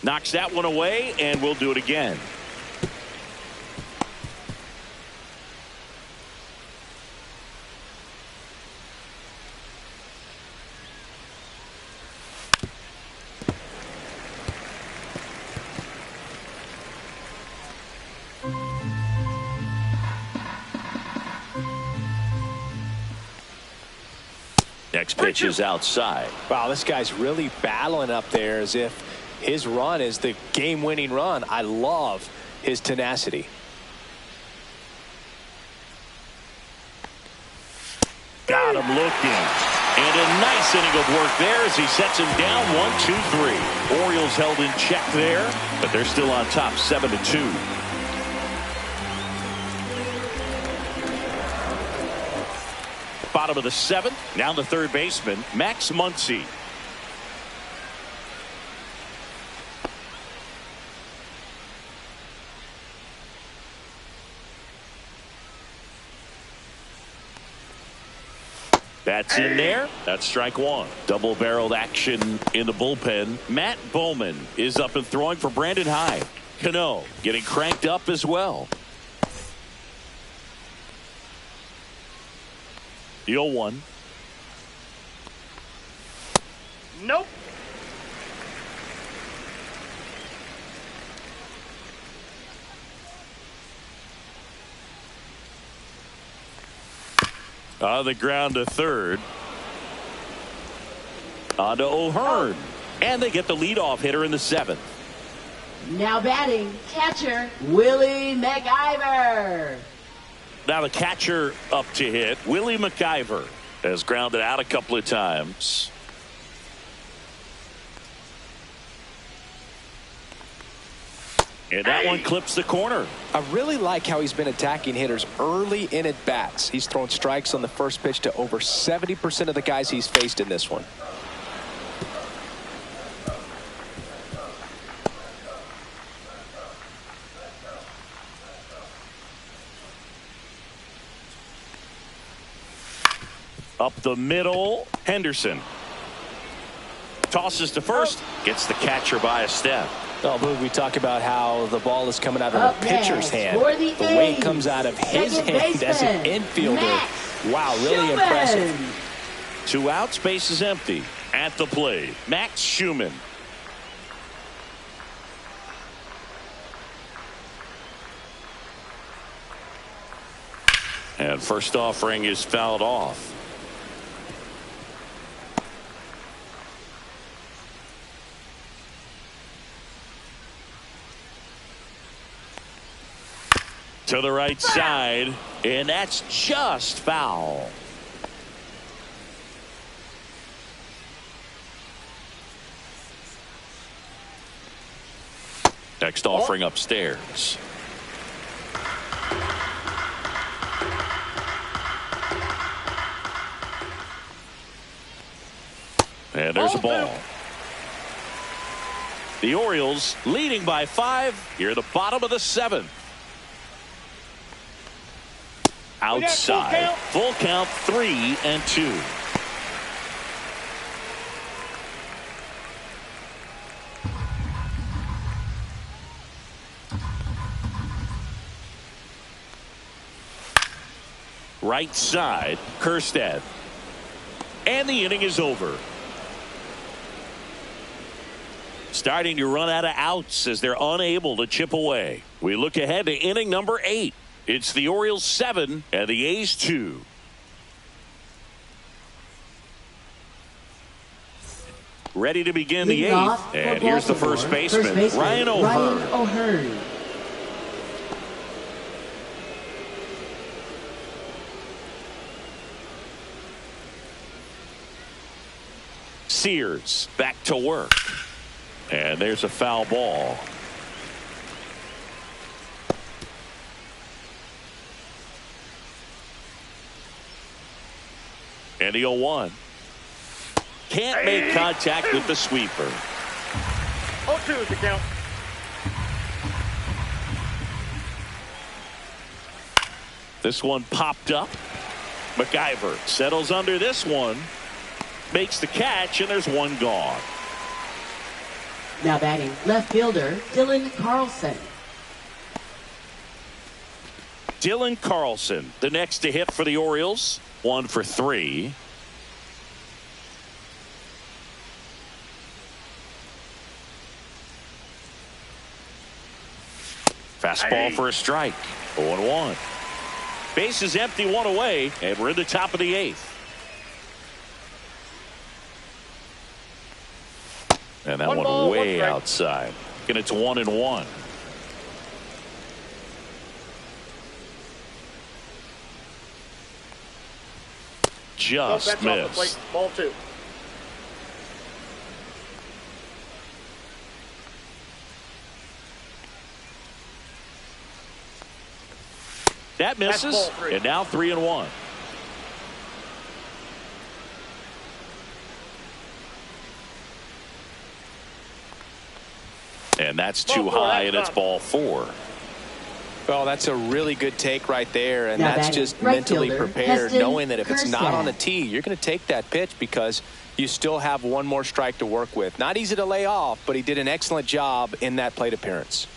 Knocks that one away, and we'll do it again. Next pitch is outside. Wow, this guy's really battling up there as if his run is the game-winning run. I love his tenacity. Got him looking. And a nice inning of work there as he sets him down 1-2-3. Orioles held in check there, but they're still on top 7-2. Bottom of the 7th. Now the third baseman, Max Muncy. That's in there. That's strike one. Double-barreled action in the bullpen. Matt Bowman is up and throwing for Brandon Hyde. Cano getting cranked up as well. The 0-1. Nope. On the ground to third. On to O'Hearn. And they get the leadoff hitter in the 7th. Now batting, catcher, Willie McIver. Now the catcher up to hit. Willie McIver has grounded out a couple of times. And that one clips the corner. I really like how he's been attacking hitters early in at bats. He's thrown strikes on the first pitch to over 70% of the guys he's faced in this one. Up the middle, Henderson. Tosses to first, gets the catcher by a step. Oh, Boog, we talk about how the ball is coming out of the pitcher's hand. The way it comes out of his hand as an infielder. Wow, really impressive. 2 outs, base is empty. At the plate, Max Schumann. And first offering is fouled off. To the right side, and that's just foul. Next offering upstairs. And there's a ball. The Orioles leading by 5 here at the bottom of the 7th. Outside. Full count 3-2. Right side, Kerstead. And the inning is over. Starting to run out of outs as they're unable to chip away. We look ahead to inning number 8. It's the Orioles 7 and the A's 2. Ready to begin the 8th. And here's the first baseman, Ryan O'Hearn. Sears back to work. And there's a foul ball. And the 0-1. Can't make contact with the sweeper. 0-2 is the count. This one popped up. McIver settles under this one. Makes the catch, and there's one gone. Now batting, left fielder, Dylan Carlson. Dylan Carlson, the next to hit for the Orioles. 1 for 3. Fastball for a strike. 0-1. Base is empty, 1 away, and we're in the top of the 8th. And that one way outside. And it's 1-1. Just missed. Ball 2. That misses, and now 3-1. And that's too high, and it's ball 4. Well, that's a really good take right there, and that's just mentally prepared, knowing that if it's not on the tee, you're going to take that pitch because you still have one more strike to work with. Not easy to lay off, but he did an excellent job in that plate appearance.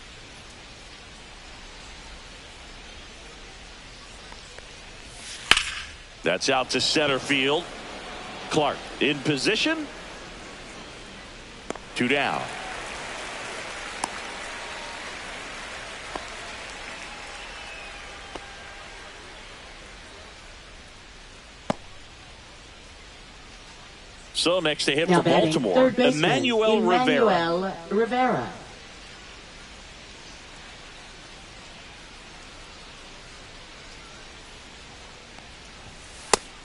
That's out to center field. Clark in position. 2 down. So next to hit Now for Baltimore, Emmanuel Rivera.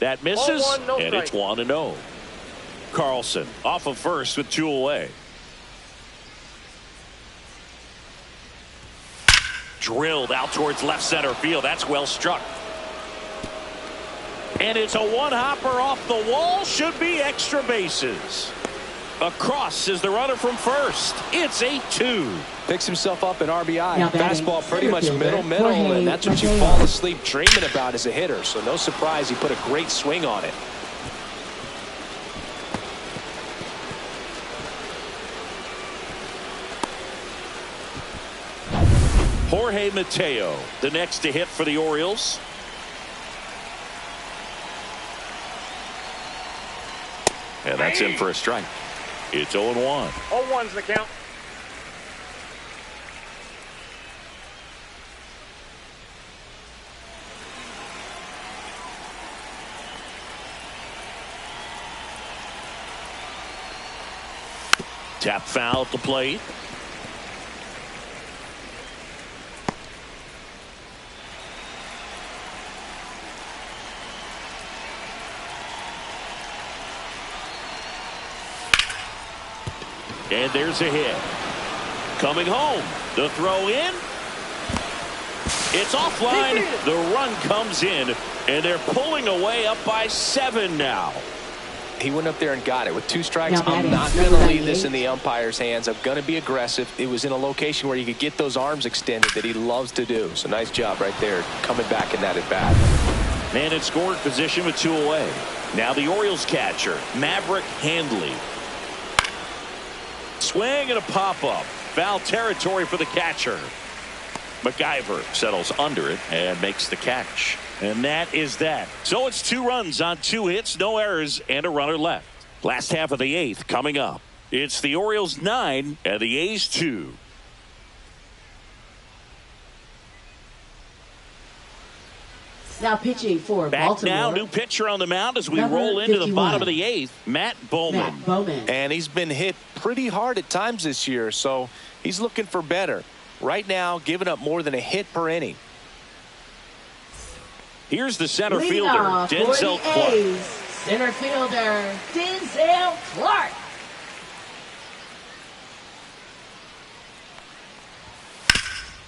That misses, 0-1, no and it's strike. 1-0. Carlson off of first with 2 away. Drilled out towards left center field. That's well struck. And it's a one-hopper off the wall. Should be extra bases. Across is the runner from first. It's 8-2. Picks himself up an RBI. Now Fastball pretty much fielder, middle, and that's what you Jorge fall asleep dreaming about as a hitter. So no surprise he put a great swing on it. Jorge Mateo, the next to hit for the Orioles. And that's in for a strike. It's 0-1. 0-1's the count. Tap foul at the plate. And there's a hit. Coming home. The throw in. It's offline. The run comes in. And they're pulling away up by 7 now. He went up there and got it. With 2 strikes, Now I'm batting, not going to number leave this 98. in the umpire's hands. I'm going to be aggressive. It was in a location where you could get those arms extended that he loves to do. So nice job right there, coming back in that at bat. Man in scoring position with 2 away. Now the Orioles catcher, Maverick Handley. Swing and a pop-up. Foul territory for the catcher. MacGyver settles under it and makes the catch. And that is that. So it's 2 runs on 2 hits, no errors, and a runner left. Last half of the 8th coming up. It's the Orioles 9 and the A's 2. Now pitching for Back Baltimore. now, new pitcher on the mound as we Number roll into the 51. bottom of the 8th. Matt Bowman. Matt Bowman. And he's been hit pretty hard at times this year, so he's looking for better. Right now, giving up more than a hit per inning. Here's the center Leading fielder, off for Denzel the Clark. A's, center fielder Denzel Clark.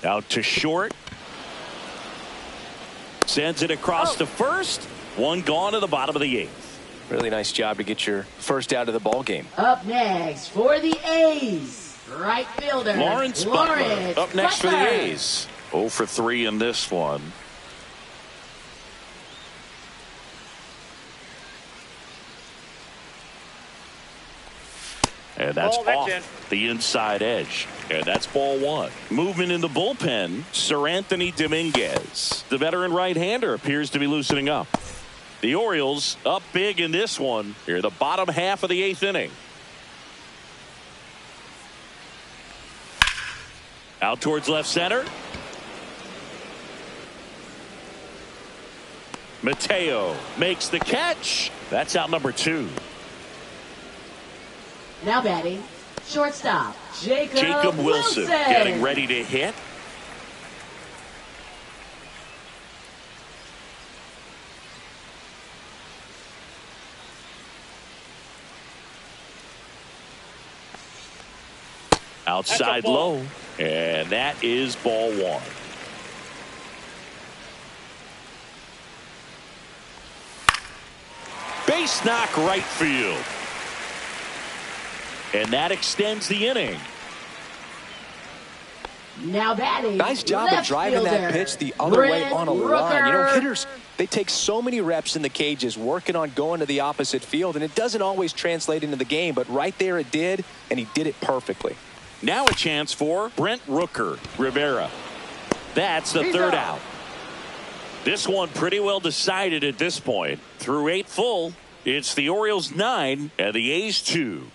Out to short. Sends it across to first. 1 gone to the bottom of the 8th. Really nice job to get your first out of the ball game. Up next for the A's, right fielder Lawrence Butler up next for the A's. 0 for 3 in this one. And that's Ball, that's off the inside edge. And that's ball 1. Movement in the bullpen, Sir Anthony Dominguez. The veteran right-hander appears to be loosening up. The Orioles up big in this one. Here, the bottom half of the 8th inning. Out towards left center. Mateo makes the catch. That's out number 2. Now batting, shortstop Jacob Wilson getting ready to hit. Outside low, and that is ball 1. Base knock right field. And that extends the inning. Now batting. Nice job of left driving that fielder, pitch the other way Brent on a Rooker. line. You know, hitters, they take so many reps in the cages working on going to the opposite field, and it doesn't always translate into the game, but right there it did, and he did it perfectly. Now a chance for Brent Rooker Rivera. That's the third out. This one pretty well decided at this point. Through 8 full, it's the Orioles 9 and the A's 2.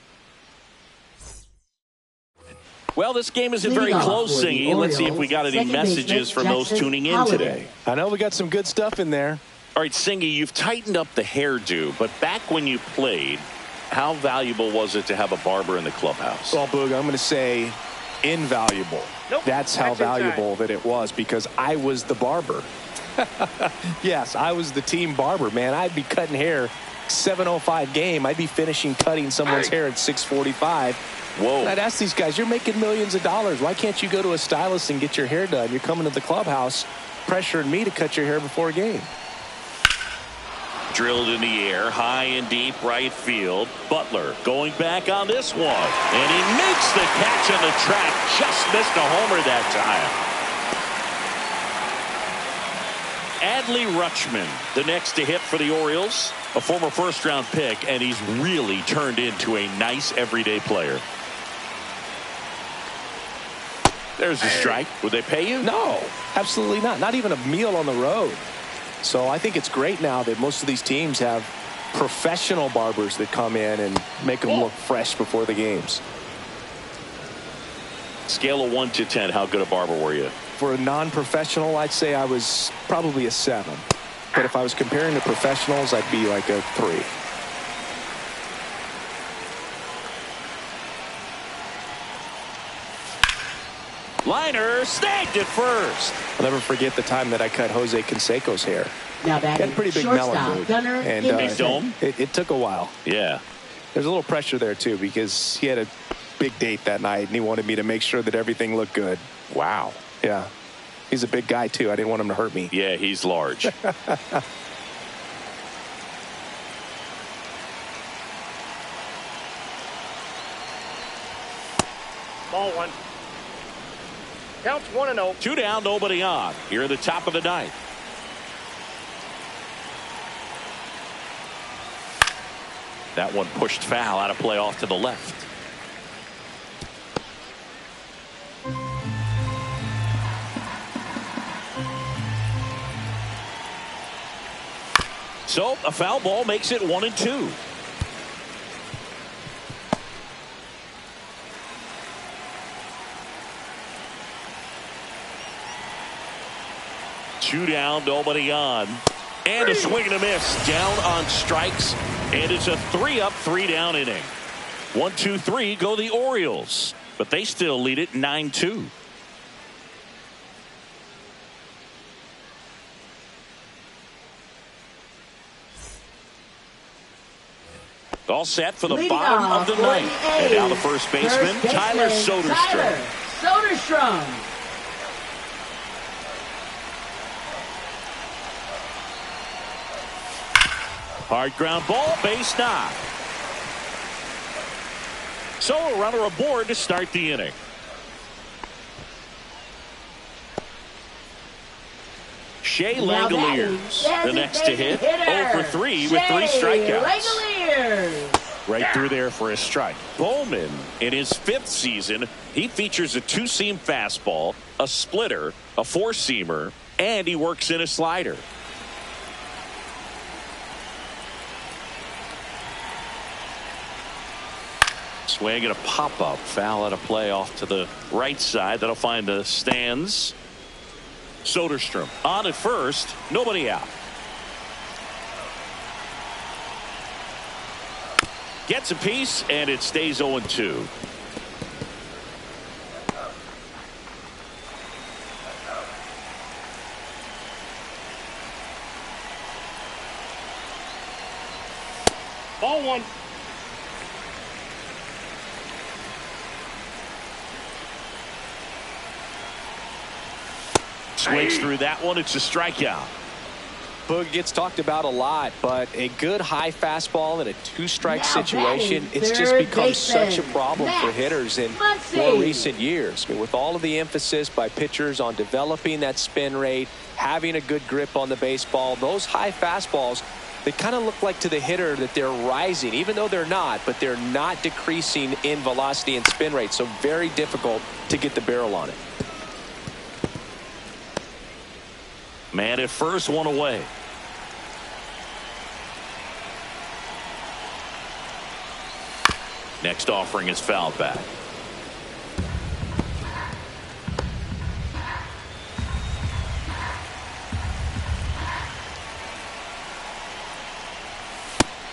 Well, this game isn't very close, Singy. Let's see if we got any messages from those tuning in today. I know we got some good stuff in there. All right, Singy, you've tightened up the hairdo, but back when you played, How valuable was it to have a barber in the clubhouse? Well, Boog, I'm going to say invaluable. Nope. That's how That's inside. valuable that it was, because I was the barber. Yes, I was the team barber, man. I'd be cutting hair 7:05 game. I'd be finishing cutting someone's hair at 6:45. Whoa. And I'd ask these guys, you're making millions of dollars. Why can't you go to a stylist and get your hair done? You're coming to the clubhouse pressuring me to cut your hair before a game. Drilled in the air, high and deep right field. Butler going back on this one. And he makes the catch on the track. Just missed a homer that time. Adley Rutschman, the next to hit for the Orioles. A former first-round pick, and he's really turned into a nice everyday player. There's a strike. Would they pay you? No, absolutely not. Not even a meal on the road. So I think it's great now that most of these teams have professional barbers that come in and make them look fresh before the games. Scale of 1 to 10, how good a barber were you? For a non-professional, I'd say I was probably a 7. But if I was comparing to professionals, I'd be like a 3. Liner snagged at first. I'll never forget the time that I cut Jose Canseco's hair. Now He had batting a pretty big melon, shortstop, dude. Gunnar And Big dome? it took a while. Yeah. There's a little pressure there, too, because he had a big date that night, and he wanted me to make sure that everything looked good. Wow. Yeah. He's a big guy, too. I didn't want him to hurt me. Yeah, he's large. Ball 1. Counts 1-0. 2 down, nobody on. Here in the top of the ninth. That one pushed foul, out of play off to the left. So a foul ball makes it 1-2. Two down, nobody on. And a swing and a miss. Down on strikes. And it's a 3-up, 3-down inning. 1-2-3 go the Orioles. But they still lead it 9-2. All set for the Leading bottom of off the for ninth. the And now the A's, first baseman, Tyler Soderstrom. Soderstrom. Hard ground ball, base knock. So a runner aboard to start the inning. Shea Now Langoliers, batting, the next to hit, hitter, 0 for 3 with 3 strikeouts. Langoliers. Right through there for a strike. Bowman, in his 5th season, he features a 2-seam fastball, a splitter, a 4-seamer, and he works in a slider. Swing and a pop-up. Foul out of play off to the right side. That'll find the stands. Soderstrom on at first. Nobody out. Gets a piece, and it stays 0-2. Ball 1. Swings through that one. It's a strikeout. Boog gets talked about a lot, but a good high fastball in a 2-strike Now situation, batting, it's just third become baseman, such a problem for Max hitters in Muncy. more recent years. I mean, with all of the emphasis by pitchers on developing that spin rate, having a good grip on the baseball, those high fastballs, they kind of look like to the hitter that they're rising, even though they're not, but they're not decreasing in velocity and spin rate. So very difficult to get the barrel on it. Man at first, one away. Next offering is fouled back.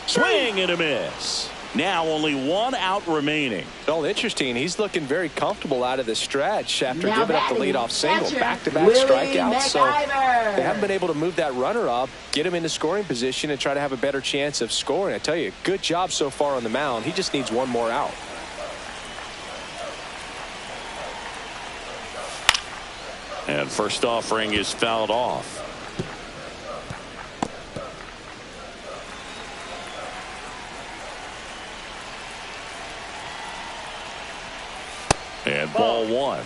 Swing and a miss. Now only 1 out remaining. Well, interesting. He's looking very comfortable out of the stretch after Now giving up the batting, leadoff single. catcher, Back-to-back Willie strikeouts. So McIver. they haven't been able to move that runner up, get him into scoring position, and try to have a better chance of scoring. I tell you, good job so far on the mound. He just needs 1 more out. And first offering is fouled off. And ball 1.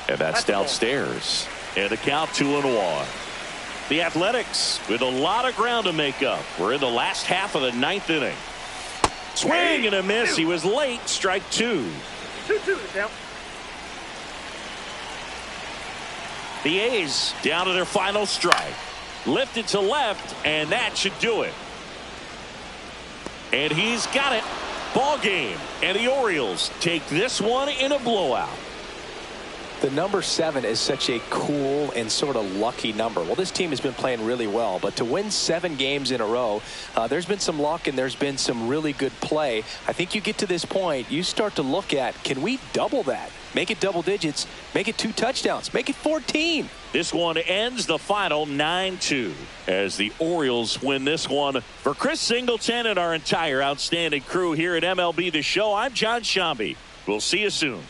And that's downstairs. And the count 2-1. The Athletics with a lot of ground to make up. We're in the last half of the 9th inning. Swing and a miss. He was late. Strike 2. 2-2 count. The A's down to their final strike. Lifted to left, and that should do it. And he's got it. Ball game. And the Orioles take this one in a blowout. The number 7 is such a cool and sort of lucky number. Well, this team has been playing really well, but to win 7 games in a row, there's been some luck and there's been some really good play. I think you get to this point, you start to look at, can we double that? Make it double digits, make it 2 touchdowns, make it 14. This one ends the final 9-2 as the Orioles win this one. For Chris Singleton and our entire outstanding crew here at MLB The Show, I'm John Shambi. We'll see you soon.